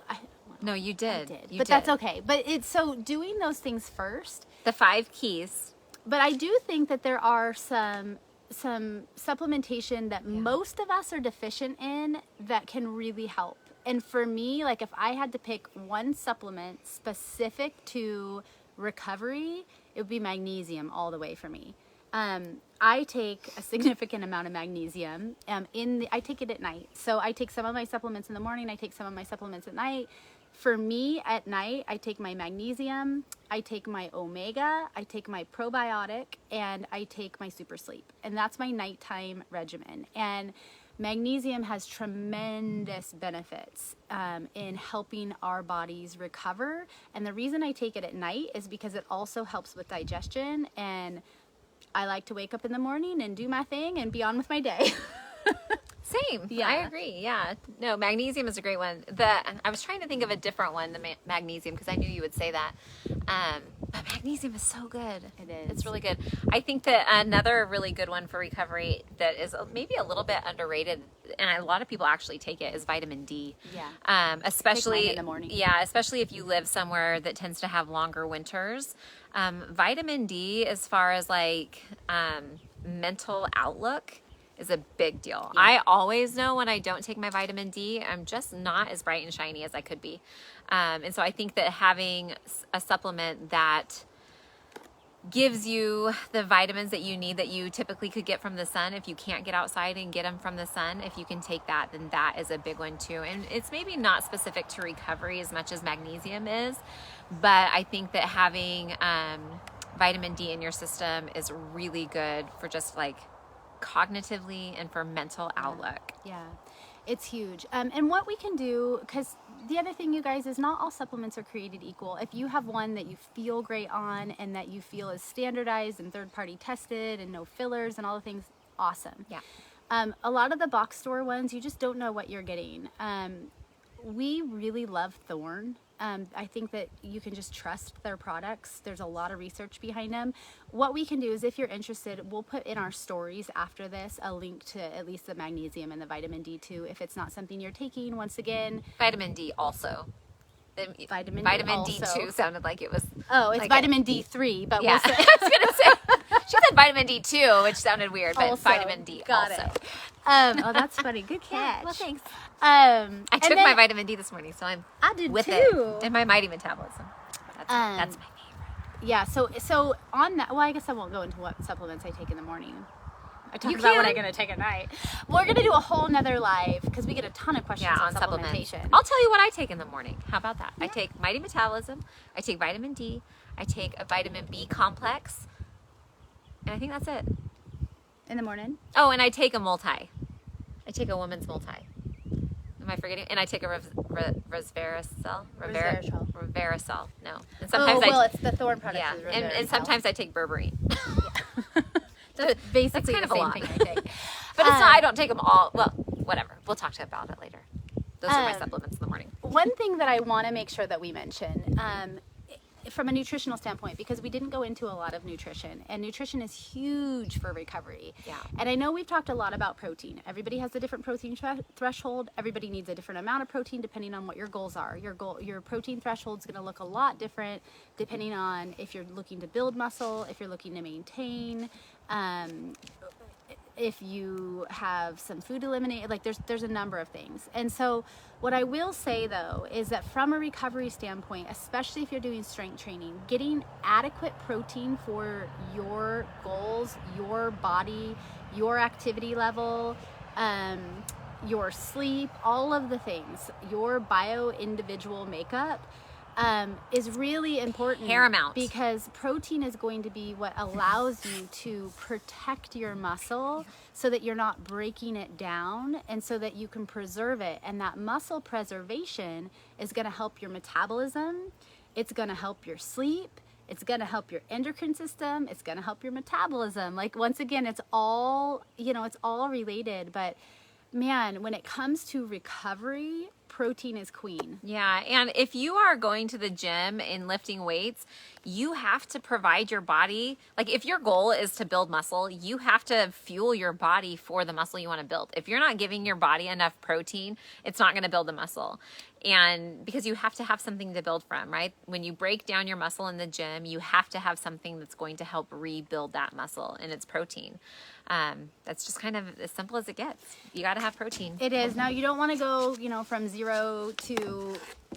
Speaker 2: No, you did.
Speaker 1: I did.
Speaker 2: You
Speaker 1: But
Speaker 2: did.
Speaker 1: that's okay. But it's so doing those things first.
Speaker 2: The 5 keys.
Speaker 1: But I do think that there are some supplementation that most of us are deficient in that can really help. And for me, like if I had to pick one supplement specific to recovery, it would be magnesium all the way for me. I take a significant amount of magnesium. I take it at night. So I take some of my supplements in the morning. I take some of my supplements at night. For me, at night, I take my magnesium, I take my omega, I take my probiotic, and I take my super sleep. And that's my nighttime regimen. And magnesium has tremendous benefits in helping our bodies recover. And the reason I take it at night is because it also helps with digestion. And I like to wake up in the morning and do my thing and be on with my day.
Speaker 2: Same.
Speaker 1: Yeah.
Speaker 2: I agree. Yeah. No, magnesium is a great one. I was trying to think of a different one, the magnesium, because I knew you would say that. But magnesium is so good.
Speaker 1: It is.
Speaker 2: It's really good. I think that another really good one for recovery that is maybe a little bit underrated, and a lot of people actually take it, is vitamin D.
Speaker 1: Yeah.
Speaker 2: Especially
Speaker 1: Take mine in the morning.
Speaker 2: Yeah, especially if you live somewhere that tends to have longer winters. Vitamin D, as far as like mental outlook, is a big deal.
Speaker 1: Yeah.
Speaker 2: I always know when I don't take my vitamin D, I'm just not as bright and shiny as I could be. And so I think that having a supplement that gives you the vitamins that you need that you typically could get from the sun, if you can't get outside and get them from the sun, if you can take that, then that is a big one too. And it's maybe not specific to recovery as much as magnesium is, but I think that having vitamin D in your system is really good for just like cognitively and for mental outlook.
Speaker 1: Yeah, it's huge. And what we can do, because the other thing, you guys, is not all supplements are created equal. If you have one that you feel great on and that you feel is standardized and third-party tested and no fillers and all the things, awesome.
Speaker 2: Yeah.
Speaker 1: A lot of the box store ones, you just don't know what you're getting. We really love Thorne. I think that you can just trust their products. There's a lot of research behind them. What we can do is, if you're interested, we'll put in our stories after this a link to at least the magnesium and the vitamin D2 if it's not something you're taking. Once again,
Speaker 2: Vitamin D also.
Speaker 1: Vitamin
Speaker 2: D2
Speaker 1: also.
Speaker 2: sounded like it was.
Speaker 1: Oh, it's
Speaker 2: like
Speaker 1: vitamin D3, but
Speaker 2: Yeah,
Speaker 1: we'll say
Speaker 2: I was gonna say. She said vitamin D2, which sounded weird, but
Speaker 1: Also.
Speaker 2: vitamin D
Speaker 1: Got
Speaker 2: also.
Speaker 1: it. Oh, that's funny. Good catch.
Speaker 2: Well, thanks.
Speaker 1: I
Speaker 2: I took my vitamin D this morning, so I'm
Speaker 1: I did
Speaker 2: with
Speaker 1: too.
Speaker 2: it. And my mighty metabolism. That's my favorite.
Speaker 1: Yeah, so on that, well, I guess I won't go into what supplements I take in the morning. I talk
Speaker 2: You
Speaker 1: about what
Speaker 2: can.
Speaker 1: I'm going to take at night. We're going to do a whole nother live because we get a ton of questions
Speaker 2: Yeah,
Speaker 1: on
Speaker 2: on supplements.
Speaker 1: supplementation.
Speaker 2: I'll tell you what I take in the morning. How about that? I take mighty metabolism. I take vitamin D. I take a vitamin B complex. And I think that's it.
Speaker 1: In the morning?
Speaker 2: Oh, and I take a multi. I take a woman's multi. Am I forgetting? And I take a resveratrol.
Speaker 1: Resveratrol.
Speaker 2: Resveratrol. No. And
Speaker 1: Oh, well, it's the Thorne product.
Speaker 2: yeah.
Speaker 1: is
Speaker 2: And
Speaker 1: resveratrol.
Speaker 2: sometimes I take berberine.
Speaker 1: That's basically
Speaker 2: kind
Speaker 1: the
Speaker 2: of a
Speaker 1: same
Speaker 2: lot.
Speaker 1: thing I take.
Speaker 2: But it's not, I don't take them all. Well, whatever. We'll talk about it later. Those are my supplements in the morning.
Speaker 1: One thing that I want to make sure that we mention, from a nutritional standpoint, because we didn't go into a lot of nutrition, and nutrition is huge for recovery.
Speaker 2: Yeah.
Speaker 1: And I know we've talked a lot about protein. Everybody has a different protein threshold. Everybody needs a different amount of protein depending on what your goals are. Your protein threshold is going to look a lot different depending on if you're looking to build muscle, if you're looking to maintain, if you have some food eliminated, like there's a number of things. And so what I will say though is that from a recovery standpoint, especially if you're doing strength training, getting adequate protein for your goals, your body, your activity level, your sleep, all of the things, your bio-individual makeup, is really important.
Speaker 2: Paramount.
Speaker 1: Because protein is going to be what allows you to protect your muscle so that you're not breaking it down and so that you can preserve it. And that muscle preservation is going to help your metabolism. It's going to help your sleep. It's going to help your endocrine system. It's going to help your metabolism. Like, once again, it's all, it's all related. But man, when it comes to recovery, protein is queen.
Speaker 2: Yeah, and if you are going to the gym and lifting weights, you have to provide your body, like if your goal is to build muscle, you have to fuel your body for the muscle you want to build. If you're not giving your body enough protein, it's not going to build the muscle. And because you have to have something to build from, right? When you break down your muscle in the gym, you have to have something that's going to help rebuild that muscle, and it's protein. That's just kind of as simple as it gets. You got to have protein.
Speaker 1: It is. Now, you don't want to go, from 0 to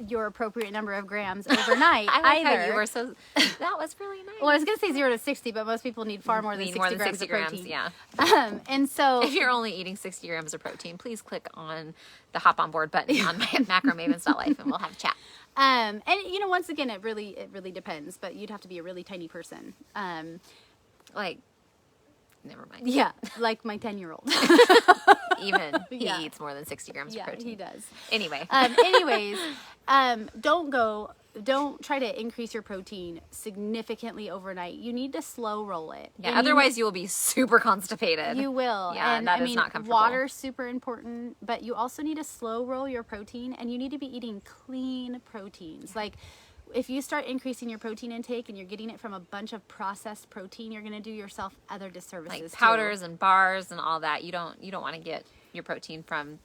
Speaker 1: your appropriate number of grams overnight
Speaker 2: I like
Speaker 1: either.
Speaker 2: how you were so, that was really nice.
Speaker 1: Well, I was going to say 0 to 60, but most people need far more than 60 grams of protein.
Speaker 2: Yeah.
Speaker 1: And so
Speaker 2: If you're only eating 60 grams of protein, please click on the hop on board button on macromavens.life and we'll have a chat.
Speaker 1: and once again, it really depends, but you'd have to be a really tiny person.
Speaker 2: Like, never mind.
Speaker 1: Yeah, like my 10-year-old.
Speaker 2: Even he
Speaker 1: Yeah.
Speaker 2: eats more than 60 grams
Speaker 1: Yeah,
Speaker 2: of protein.
Speaker 1: he does.
Speaker 2: Anyway.
Speaker 1: Don't try to increase your protein significantly overnight. You need to slow roll it.
Speaker 2: Yeah,
Speaker 1: And
Speaker 2: otherwise you will be super constipated.
Speaker 1: you will.
Speaker 2: Yeah,
Speaker 1: and
Speaker 2: that is not comfortable.
Speaker 1: Water's super important, but you also need to slow roll your protein, and you need to be eating clean proteins. Like, if you start increasing your protein intake and you're getting it from a bunch of processed protein, you're going to do yourself other disservices.
Speaker 2: Like powders and bars and all that. You don't want to get your protein from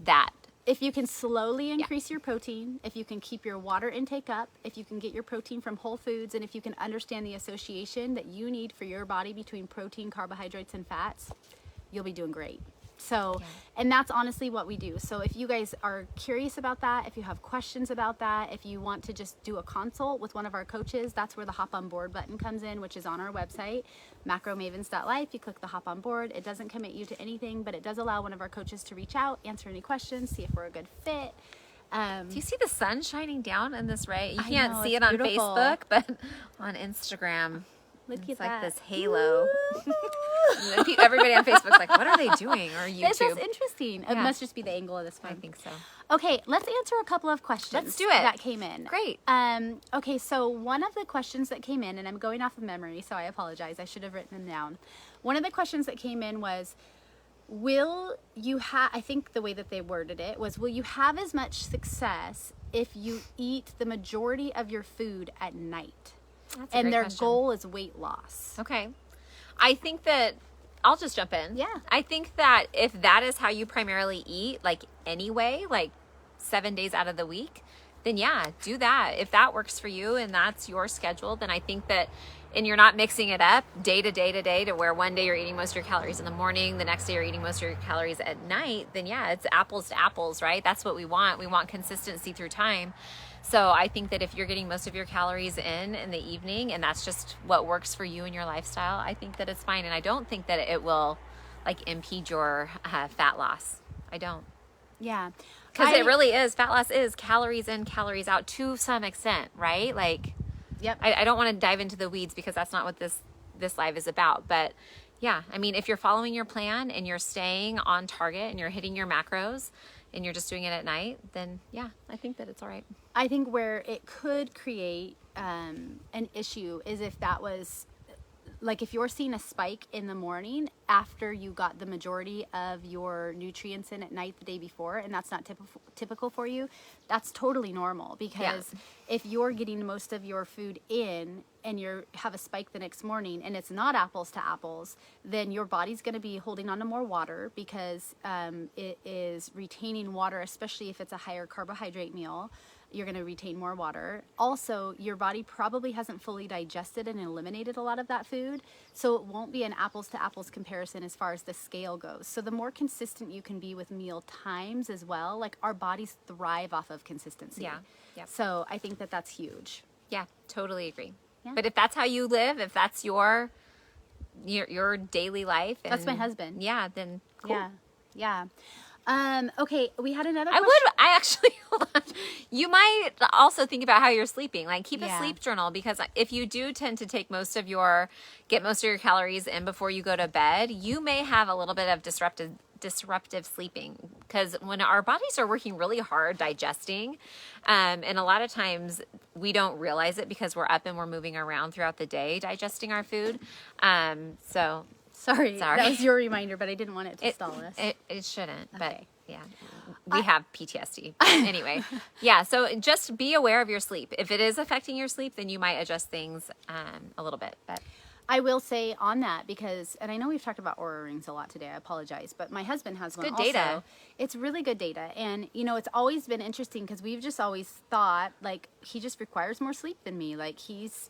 Speaker 2: that.
Speaker 1: If you can slowly increase your protein, if you can keep your water intake up, if you can get your protein from whole foods, and if you can understand the association that you need for your body between protein, carbohydrates, and fats, you'll be doing great. So, and that's honestly what we do. So if you guys are curious about that, if you have questions about that, if you want to just do a consult with one of our coaches, that's where the hop on board button comes in, which is on our website, macromavens.life. You click the hop on board. It doesn't commit you to anything, but it does allow one of our coaches to reach out, answer any questions, see if we're a good fit.
Speaker 2: Do you see the sun shining down in this ray? You
Speaker 1: I
Speaker 2: can't
Speaker 1: know,
Speaker 2: see
Speaker 1: it's
Speaker 2: it on
Speaker 1: beautiful.
Speaker 2: Facebook, but on Instagram,
Speaker 1: Look
Speaker 2: it's
Speaker 1: at
Speaker 2: like
Speaker 1: that.
Speaker 2: this halo. Everybody on Facebook's like, what are they doing? Or
Speaker 1: This is
Speaker 2: YouTube.
Speaker 1: interesting. It
Speaker 2: Yeah.
Speaker 1: must just be the angle of this one.
Speaker 2: I think so.
Speaker 1: Okay, let's answer a couple of questions.
Speaker 2: Let's do it.
Speaker 1: That came in.
Speaker 2: Great.
Speaker 1: Okay, so one of the questions that came in, and I'm going off of memory, so I apologize. I should have written them down. One of the questions that came in was, will you have, I think the way that they worded it was, will you have as much success if you eat the majority of your food at night?
Speaker 2: That's a
Speaker 1: And
Speaker 2: great
Speaker 1: their
Speaker 2: question.
Speaker 1: goal is weight loss.
Speaker 2: Okay. I think that I'll just jump in.
Speaker 1: Yeah.
Speaker 2: I think that if that is how you primarily eat, like anyway, like 7 days out of the week, then yeah, do that. If that works for you and that's your schedule, then I think that, and you're not mixing it up day to day to day to where one day you're eating most of your calories in the morning, the next day you're eating most of your calories at night, then yeah, it's apples to apples, right? That's what we want. We want consistency through time. So I think that if you're getting most of your calories in the evening and that's just what works for you and your lifestyle, I think that it's fine. And I don't think that it will like impede your fat loss. I don't.
Speaker 1: Yeah.
Speaker 2: Because it really is, fat loss is calories in, calories out to some extent, right? Like,
Speaker 1: Yep.
Speaker 2: I don't want to dive into the weeds because that's not what this live is about. But yeah, I mean, if you're following your plan and you're staying on target and you're hitting your macros, and you're just doing it at night, then yeah, I think that it's all right.
Speaker 1: I think where it could create an issue is if that was like if you're seeing a spike in the morning after you got the majority of your nutrients in at night the day before, and that's not typical for you, that's totally normal. Because if you're getting most of your food in and you have a spike the next morning and it's not apples to apples, then your body's going to be holding on to more water because it is retaining water, especially if it's a higher carbohydrate meal. You're going to retain more water. Also, your body probably hasn't fully digested and eliminated a lot of that food, so it won't be an apples to apples comparison as far as the scale goes. So the more consistent you can be with meal times as well, like our bodies thrive off of consistency.
Speaker 2: Yeah. Yep.
Speaker 1: So I think that that's huge.
Speaker 2: Yeah, totally agree.
Speaker 1: Yeah.
Speaker 2: But if that's how you live, if that's your daily life, and,
Speaker 1: That's my husband.
Speaker 2: Yeah, then cool.
Speaker 1: Yeah. Okay, we had another
Speaker 2: I
Speaker 1: question.
Speaker 2: I actually, hold on. You might also think about how you're sleeping. Like keep a
Speaker 1: Yeah.
Speaker 2: sleep journal, because if you do tend to get most of your calories in before you go to bed, you may have a little bit of disruptive sleeping, because when our bodies are working really hard digesting, and a lot of times we don't realize it because we're up and we're moving around throughout the day digesting our food. So
Speaker 1: Sorry, that was your reminder, but I didn't want it to stall us.
Speaker 2: It shouldn't,
Speaker 1: Okay.
Speaker 2: but yeah, we have PTSD. Anyway, yeah, so just be aware of your sleep. If it is affecting your sleep, then you might adjust things a little bit. But
Speaker 1: I will say on that, because, and I know we've talked about Oura rings a lot today, I apologize, but my husband has one
Speaker 2: good
Speaker 1: also.
Speaker 2: data.
Speaker 1: It's really good data. And, you know, it's always been interesting because we've just always thought, like, he just requires more sleep than me. Like, he's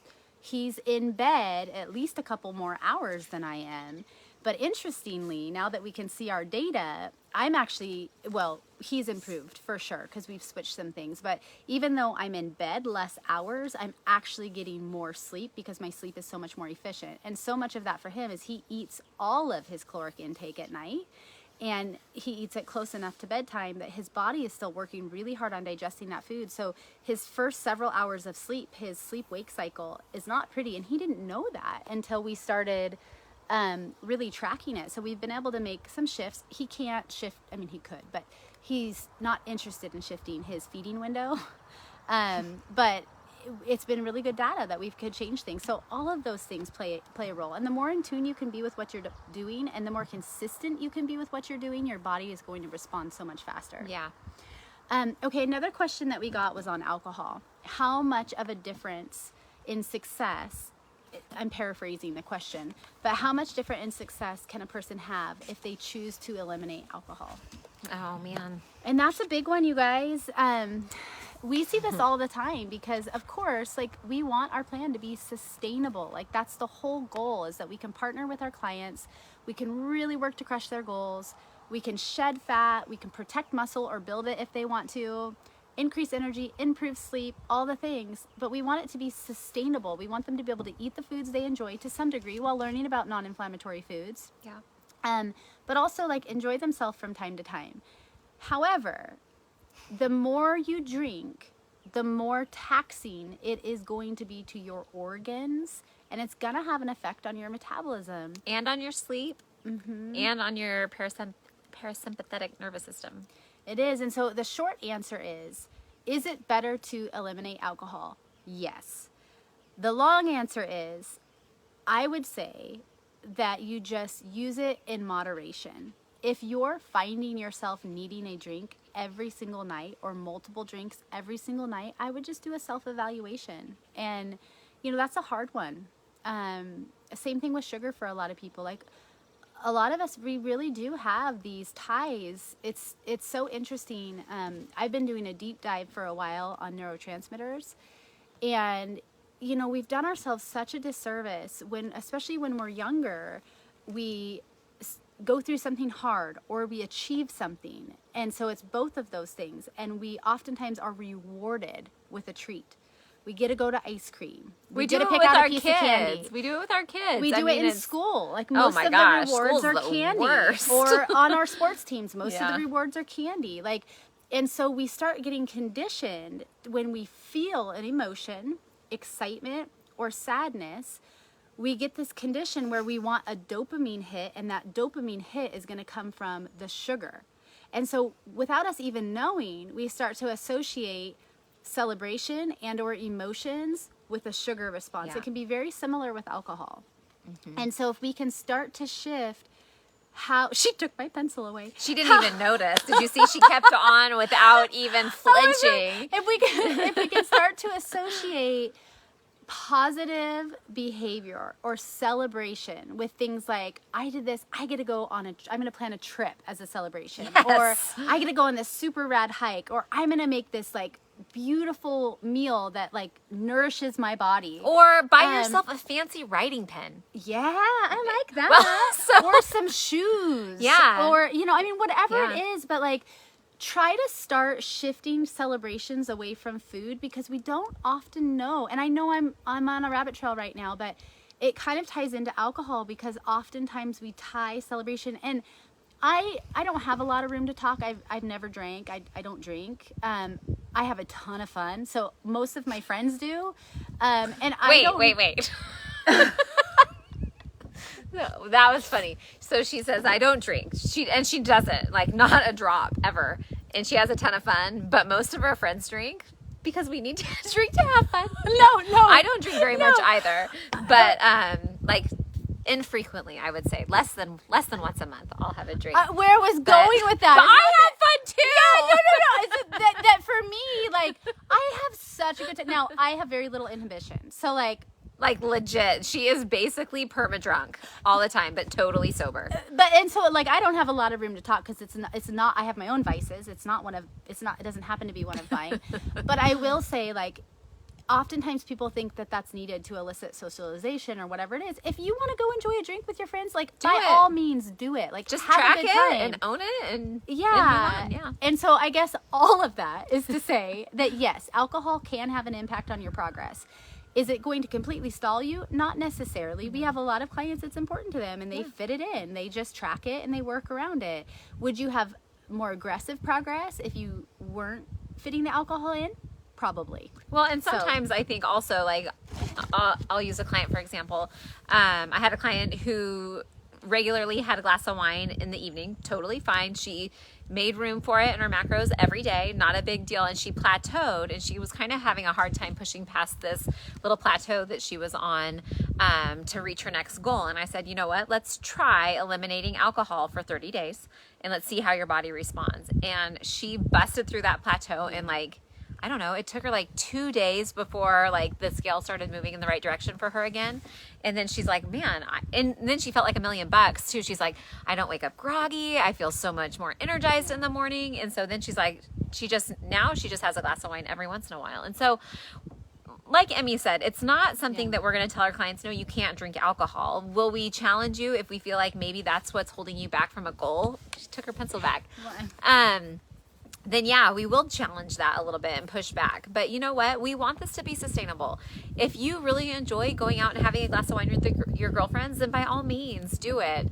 Speaker 1: in bed at least a couple more hours than I am. But interestingly, now that we can see our data, I'm actually, well, he's improved for sure because we've switched some things. But even though I'm in bed less hours, I'm actually getting more sleep because my sleep is so much more efficient. And so much of that for him is he eats all of his caloric intake at night. And he eats it close enough to bedtime that his body is still working really hard on digesting that food. So his first several hours of sleep, his sleep-wake cycle is not pretty. And he didn't know that until we started really tracking it. So we've been able to make some shifts. He can't shift, I mean, he could, but he's not interested in shifting his feeding window. But it's been really good data that we could change things. So all of those things play a role. And the more in tune you can be with what you're doing, and the more consistent you can be with what you're doing, your body is going to respond so much faster.
Speaker 2: Yeah.
Speaker 1: Okay, another question that we got was on alcohol. How much of a difference in success, I'm paraphrasing the question, but how much different in success can a person have if they choose to eliminate alcohol?
Speaker 2: Oh man.
Speaker 1: And that's a big one, you guys. We see this all the time because, of course, like we want our plan to be sustainable. Like that's the whole goal, is that we can partner with our clients. We can really work to crush their goals. We can shed fat. We can protect muscle or build it if they want to. Increase energy, improve sleep, all the things. But we want it to be sustainable. We want them to be able to eat the foods they enjoy to some degree while learning about non-inflammatory foods.
Speaker 2: Yeah.
Speaker 1: But also like enjoy themselves from time to time. However, the more you drink, the more taxing it is going to be to your organs, and it's going to have an effect on your metabolism.
Speaker 2: And on your sleep, and on your parasympathetic nervous system.
Speaker 1: It is. And so the short answer is it better to eliminate alcohol? Yes. The long answer is, I would say that you just use it in moderation. If you're finding yourself needing a drink every single night or multiple drinks every single night, I would just do a self-evaluation. And, you know, that's a hard one. Same thing with sugar for a lot of people. Like, a lot of us, we really do have these ties. It's so interesting. I've been doing a deep dive for a while on neurotransmitters. And, you know, we've done ourselves such a disservice especially when we're younger, we go through something hard or we achieve something. And so it's both of those things. And we oftentimes are rewarded with a treat. We get to go to ice cream.
Speaker 2: We
Speaker 1: get
Speaker 2: do
Speaker 1: to
Speaker 2: it
Speaker 1: pick
Speaker 2: with
Speaker 1: out a
Speaker 2: our
Speaker 1: piece of candy.
Speaker 2: kids. We do it with our kids.
Speaker 1: We do it in school. Like most
Speaker 2: my
Speaker 1: of
Speaker 2: gosh,
Speaker 1: the rewards
Speaker 2: school's
Speaker 1: are
Speaker 2: the
Speaker 1: candy.
Speaker 2: worst.
Speaker 1: Or on our sports teams, most of
Speaker 2: Yeah.
Speaker 1: the rewards are candy. Like, and so we start getting conditioned when we feel an emotion, excitement, or sadness. We get this condition where we want a dopamine hit, and that dopamine hit is going to come from the sugar. And so without us even knowing, we start to associate celebration and or emotions with a sugar response.
Speaker 2: Yeah.
Speaker 1: It can be very similar with alcohol. And so if we can start to shift how she took my pencil away.
Speaker 2: She didn't even notice. Did you see? She kept on without even flinching.
Speaker 1: If we can start to associate positive behavior or celebration with things like, I did this, I'm going to plan a trip as a celebration.
Speaker 2: Yes.
Speaker 1: Or I'm going to go on this super rad hike, or I'm going to make this like beautiful meal that like nourishes my body.
Speaker 2: Or buy yourself a fancy writing pen.
Speaker 1: Yeah, I like that.
Speaker 2: Well,
Speaker 1: or some shoes.
Speaker 2: Yeah.
Speaker 1: Or, whatever it
Speaker 2: Yeah.
Speaker 1: is, but like try to start shifting celebrations away from food, because we don't often know. And I know I'm on a rabbit trail right now, but it kind of ties into alcohol, because oftentimes we tie celebration. And I don't have a lot of room to talk. I've never drank. I don't drink. I have a ton of fun. So most of my friends do.
Speaker 2: Wait. No, that was funny. So she says, I don't drink. She doesn't, like, not a drop ever. And she has a ton of fun, but most of our friends drink because we need to drink to have fun.
Speaker 1: No.
Speaker 2: I don't drink very much either, but like infrequently, I would say less than once a month I'll have a drink.
Speaker 1: Where I was going with that.
Speaker 2: But I had fun too.
Speaker 1: Yeah, no. It's that for me, like, I have such a good time. Now, I have very little inhibition. So, like
Speaker 2: legit, she is basically perma-drunk all the time, but totally sober.
Speaker 1: and so, like, I don't have a lot of room to talk, because it's not, I have my own vices. It doesn't happen to be one of mine. But I will say, like, oftentimes people think that that's needed to elicit socialization or whatever it is. If you want to go enjoy a drink with your friends, like, by all means, do it. Like,
Speaker 2: just
Speaker 1: have
Speaker 2: track
Speaker 1: a good
Speaker 2: it
Speaker 1: time.
Speaker 2: and own it and
Speaker 1: Yeah.
Speaker 2: and move on.
Speaker 1: And so I guess all of that is to say that yes, alcohol can have an impact on your progress. Is it going to completely stall you? Not necessarily. We have a lot of clients, it's important to them, and they fit it in. They just track it and they work around it. Would you have more aggressive progress if you weren't fitting the alcohol in? Probably.
Speaker 2: Well, and sometimes I think also, like, I'll use a client, for example. I had a client who regularly had a glass of wine in the evening, totally fine. She made room for it in her macros every day, not a big deal. And she plateaued, and she was kind of having a hard time pushing past this little plateau that she was on to reach her next goal. And I said, you know what, let's try eliminating alcohol for 30 days and let's see how your body responds. And she busted through that plateau in, like, I don't know, it took her like 2 days before, like, the scale started moving in the right direction for her again. And then she's like, man, and then she felt like $1,000,000 too. She's like, I don't wake up groggy. I feel so much more energized in the morning. And so then she's like, she just has a glass of wine every once in a while. And so, like Emmy said, it's not something that we're going to tell our clients, no, you can't drink alcohol. Will we challenge you if we feel like maybe that's what's holding you back from a goal? She took her pencil back. Then yeah, we will challenge that a little bit and push back. But you know what? We want this to be sustainable. If you really enjoy going out and having a glass of wine with your girlfriends, then by all means do it.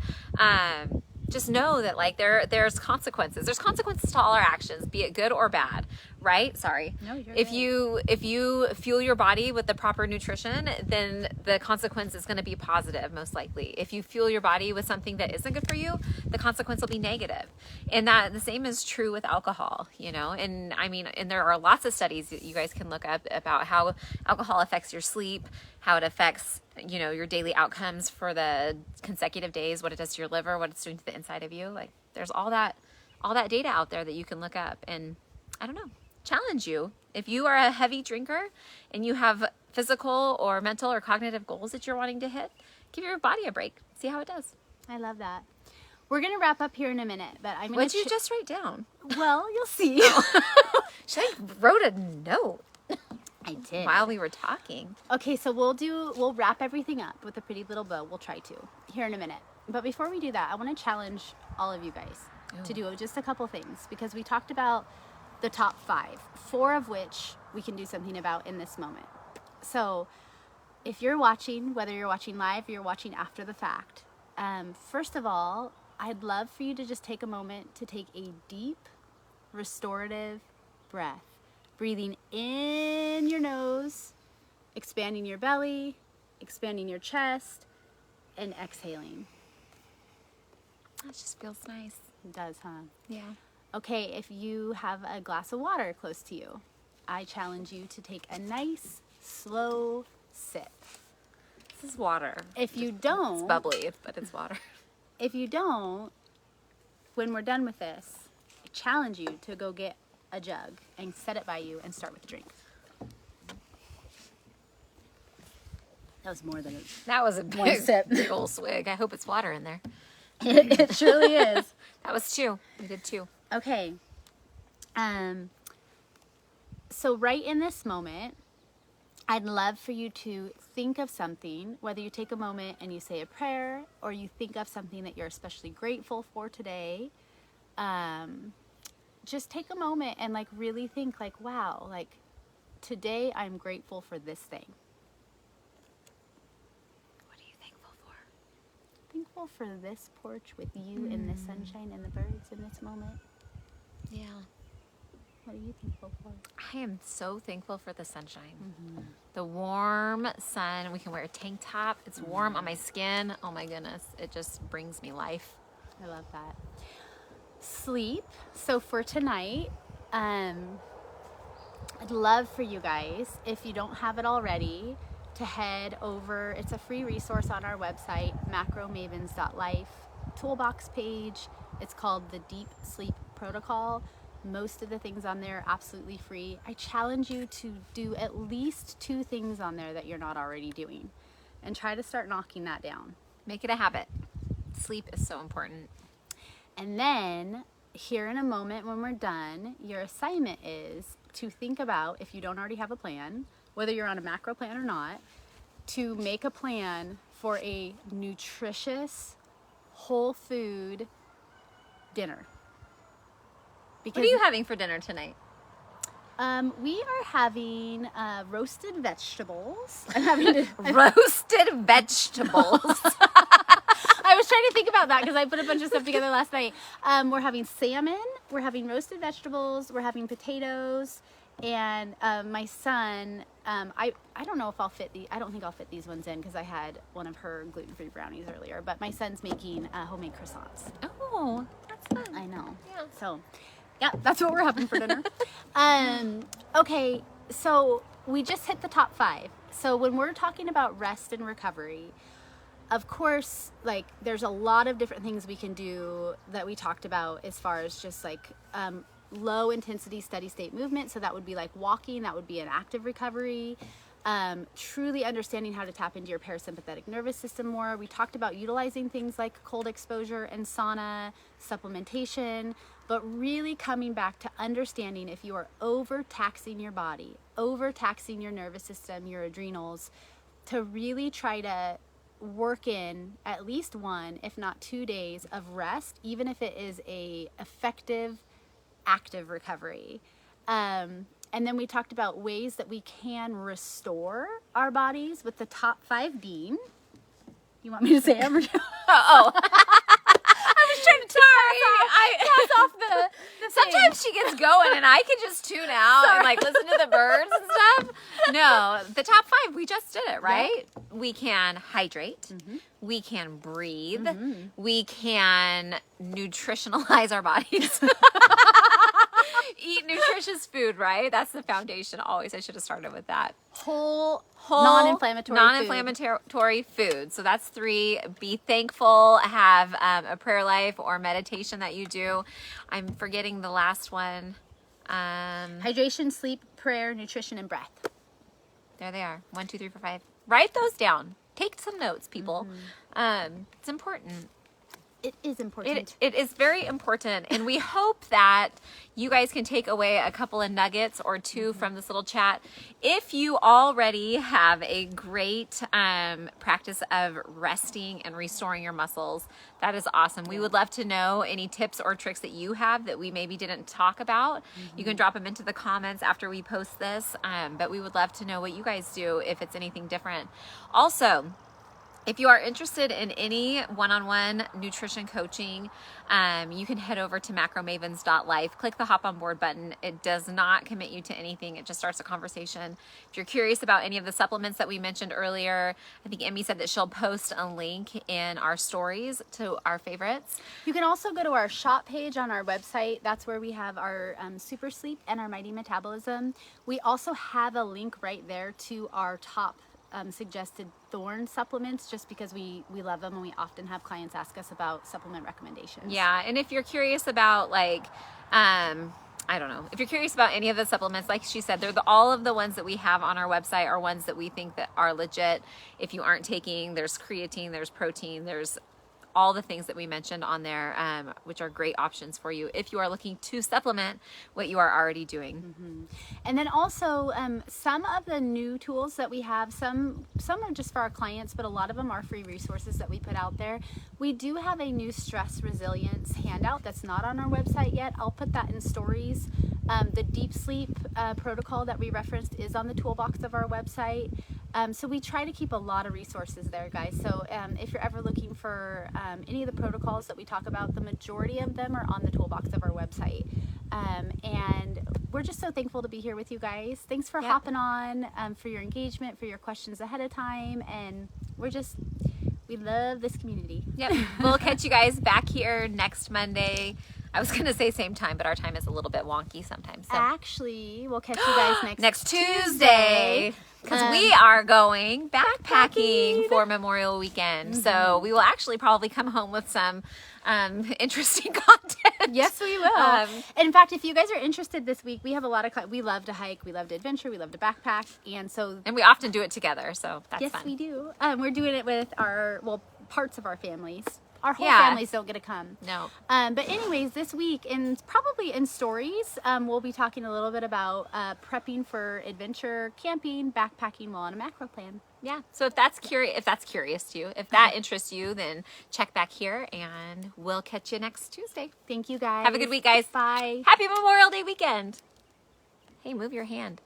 Speaker 2: Just know that, like, there's consequences. There's consequences to all our actions, be it good or bad, right? Sorry.
Speaker 1: No, you're
Speaker 2: if
Speaker 1: right.
Speaker 2: if you fuel your body with the proper nutrition, then the consequence is going to be positive, most likely. If you fuel your body with something that isn't good for you, the consequence will be negative. And that the same is true with alcohol, you know? And I mean, and there are lots of studies that you guys can look up about how alcohol affects your sleep, how it affects, you know, your daily outcomes for the consecutive days, what it does to your liver, what it's doing to the inside of you. Like, there's all that data out there that you can look up. And I don't know, challenge you. If you are a heavy drinker and you have physical or mental or cognitive goals that you're wanting to hit, give your body a break. See how it does.
Speaker 1: I love that. We're going to wrap up here in a minute, but I'm going to...
Speaker 2: What'd you just write down?
Speaker 1: Well, you'll see.
Speaker 2: She wrote a note.
Speaker 1: I did.
Speaker 2: While we were talking.
Speaker 1: Okay, so we'll wrap everything up with a pretty little bow. We'll try to here in a minute. But before we do that, I want to challenge all of you guys to do just a couple things, because we talked about the top 5, 4 of which we can do something about in this moment. So if you're watching, whether you're watching live or you're watching after the fact, first of all, I'd love for you to just take a moment to take a deep, restorative breath. Breathing in your nose, expanding your belly, expanding your chest, and exhaling.
Speaker 2: That just feels nice.
Speaker 1: It does, huh?
Speaker 2: Yeah.
Speaker 1: Okay, if you have a glass of water close to you, I challenge you to take a nice, slow sip.
Speaker 2: This is water.
Speaker 1: If you
Speaker 2: It's
Speaker 1: don't,
Speaker 2: bubbly, but it's water.
Speaker 1: if you don't, when we're done with this, I challenge you to go get a jug and set it by you and start with the drink. That was more than
Speaker 2: That was a
Speaker 1: one
Speaker 2: big,
Speaker 1: sip.
Speaker 2: big old swig. I hope it's water in there.
Speaker 1: It surely is.
Speaker 2: That was 2. We did 2.
Speaker 1: Okay. So right in this moment, I'd love for you to think of something, whether you take a moment and you say a prayer or you think of something that you're especially grateful for today. Just take a moment and like really think like, wow, like today I'm grateful for this thing.
Speaker 2: What are you thankful for?
Speaker 1: Thankful for this porch with you and the sunshine and the birds in this moment.
Speaker 2: Yeah.
Speaker 1: What are you thankful for?
Speaker 2: I am so thankful for the sunshine. The warm sun. We can wear a tank top. It's warm on my skin. Oh my goodness. It just brings me life.
Speaker 1: I love that. Sleep. So for tonight, I'd love for you guys, if you don't have it already, to head over. It's a free resource on our website, macromavens.life, toolbox page. It's called the Deep Sleep Protocol. Most of the things on there are absolutely free. I challenge you to do at least 2 things on there that you're not already doing and try to start knocking that down.
Speaker 2: Make it a habit. Sleep is so important.
Speaker 1: And then here in a moment when we're done, your assignment is to think about, if you don't already have a plan, whether you're on a macro plan or not, to make a plan for a nutritious, whole food dinner.
Speaker 2: What are you having for dinner tonight?
Speaker 1: We are having roasted vegetables. I'm having to,
Speaker 2: Roasted vegetables.
Speaker 1: I was trying to think about that because I put a bunch of stuff together last night. We're having salmon, we're having roasted vegetables, we're having potatoes, and my son, I don't know if I'll fit I don't think I'll fit these ones in because I had one of her gluten-free brownies earlier, but my son's making homemade croissants.
Speaker 2: Oh, that's fun.
Speaker 1: I know.
Speaker 2: Yeah.
Speaker 1: So, yeah, that's what we're having for dinner. Okay, so we just hit the top 5. So when we're talking about rest and recovery, of course, like there's a lot of different things we can do that we talked about as far as just like low intensity steady state movement. So that would be like walking, that would be an active recovery. Truly understanding how to tap into your parasympathetic nervous system more. We talked about utilizing things like cold exposure and sauna, supplementation, but really coming back to understanding if you are overtaxing your body, overtaxing your nervous system, your adrenals, to really try to work in at least 1, if not 2 days of rest, even if it is a effective, active recovery. And then we talked about ways that we can restore our bodies, with the top 5 being, you want me to say them?
Speaker 2: Oh.
Speaker 1: I was trying to pass off the
Speaker 2: Sometimes she gets going and I can just tune out and like listen to the birds and stuff. No, the top 5, we just did it, right? Yeah. We can hydrate. We can breathe. We can nutritionalize our bodies. Eat nutritious food, right? That's the foundation always. I should have started with that.
Speaker 1: Whole non-inflammatory
Speaker 2: food. So that's 3. Be thankful. Have a prayer life or meditation that you do. I'm forgetting the last one.
Speaker 1: Hydration, sleep, prayer, nutrition, and breath.
Speaker 2: There they are. 1, 2, 3, 4, 5. Write those down. Take some notes, people. It's important.
Speaker 1: It is important.
Speaker 2: It is very important. And we hope that you guys can take away a couple of nuggets or 2 from this little chat. If you already have a great practice of resting and restoring your muscles, that is awesome. We would love to know any tips or tricks that you have that we maybe didn't talk about. You can drop them into the comments after we post this. But we would love to know what you guys do if it's anything different. Also, If you are interested in any one-on-one nutrition coaching, you can head over to macromavens.life. Click the hop on board button. It does not commit you to anything. It just starts a conversation. If you're curious about any of the supplements that we mentioned earlier, I think Emmy said that she'll post a link in our stories to our favorites.
Speaker 1: You can also go to our shop page on our website. That's where we have our Super Sleep and our Mighty Metabolism. We also have a link right there to our top suggested Thorn supplements, just because we love them and we often have clients ask us about supplement recommendations.
Speaker 2: Yeah, and if you're curious about like, I don't know, if you're curious about any of the supplements, like she said, all of the ones that we have on our website are ones that we think that are legit. If you aren't taking, there's creatine, there's protein, there's all the things that we mentioned on there, which are great options for you if you are looking to supplement what you are already doing.
Speaker 1: Mm-hmm. And then also some of the new tools that we have, some are just for our clients, but a lot of them are free resources that we put out there. We do have a new stress resilience handout that's not on our website yet. I'll put that in stories. The deep sleep protocol that we referenced is on the toolbox of our website. So we try to keep a lot of resources there, guys. So if you're ever looking for any of the protocols that we talk about, the majority of them are on the toolbox of our website. And we're just so thankful to be here with you guys. Thanks for hopping on, for your engagement, for your questions ahead of time. And we love this community.
Speaker 2: Yep. We'll catch you guys back here next Monday. I was going to say same time, but our time is a little bit wonky sometimes. So.
Speaker 1: Actually, we'll catch you guys
Speaker 2: next Tuesday. Because we are going backpacking for Memorial Weekend. Mm-hmm. So we will actually probably come home with some interesting content.
Speaker 1: Yes, we will. In fact, if you guys are interested this week, we have a lot of we love to hike, we love to adventure, we love to backpack. And
Speaker 2: we often do it together, so that's fun.
Speaker 1: Yes, we do. We're doing it with parts of our families. Our whole families don't get to come.
Speaker 2: No.
Speaker 1: But anyways, this week, and probably in stories, we'll be talking a little bit about prepping for adventure, camping, backpacking while on a macro plan.
Speaker 2: Yeah. So if that's curious to you, if that interests you, then check back here and we'll catch you next Tuesday.
Speaker 1: Thank you, guys.
Speaker 2: Have a good week, guys.
Speaker 1: Bye.
Speaker 2: Happy Memorial Day weekend. Hey, move your hand.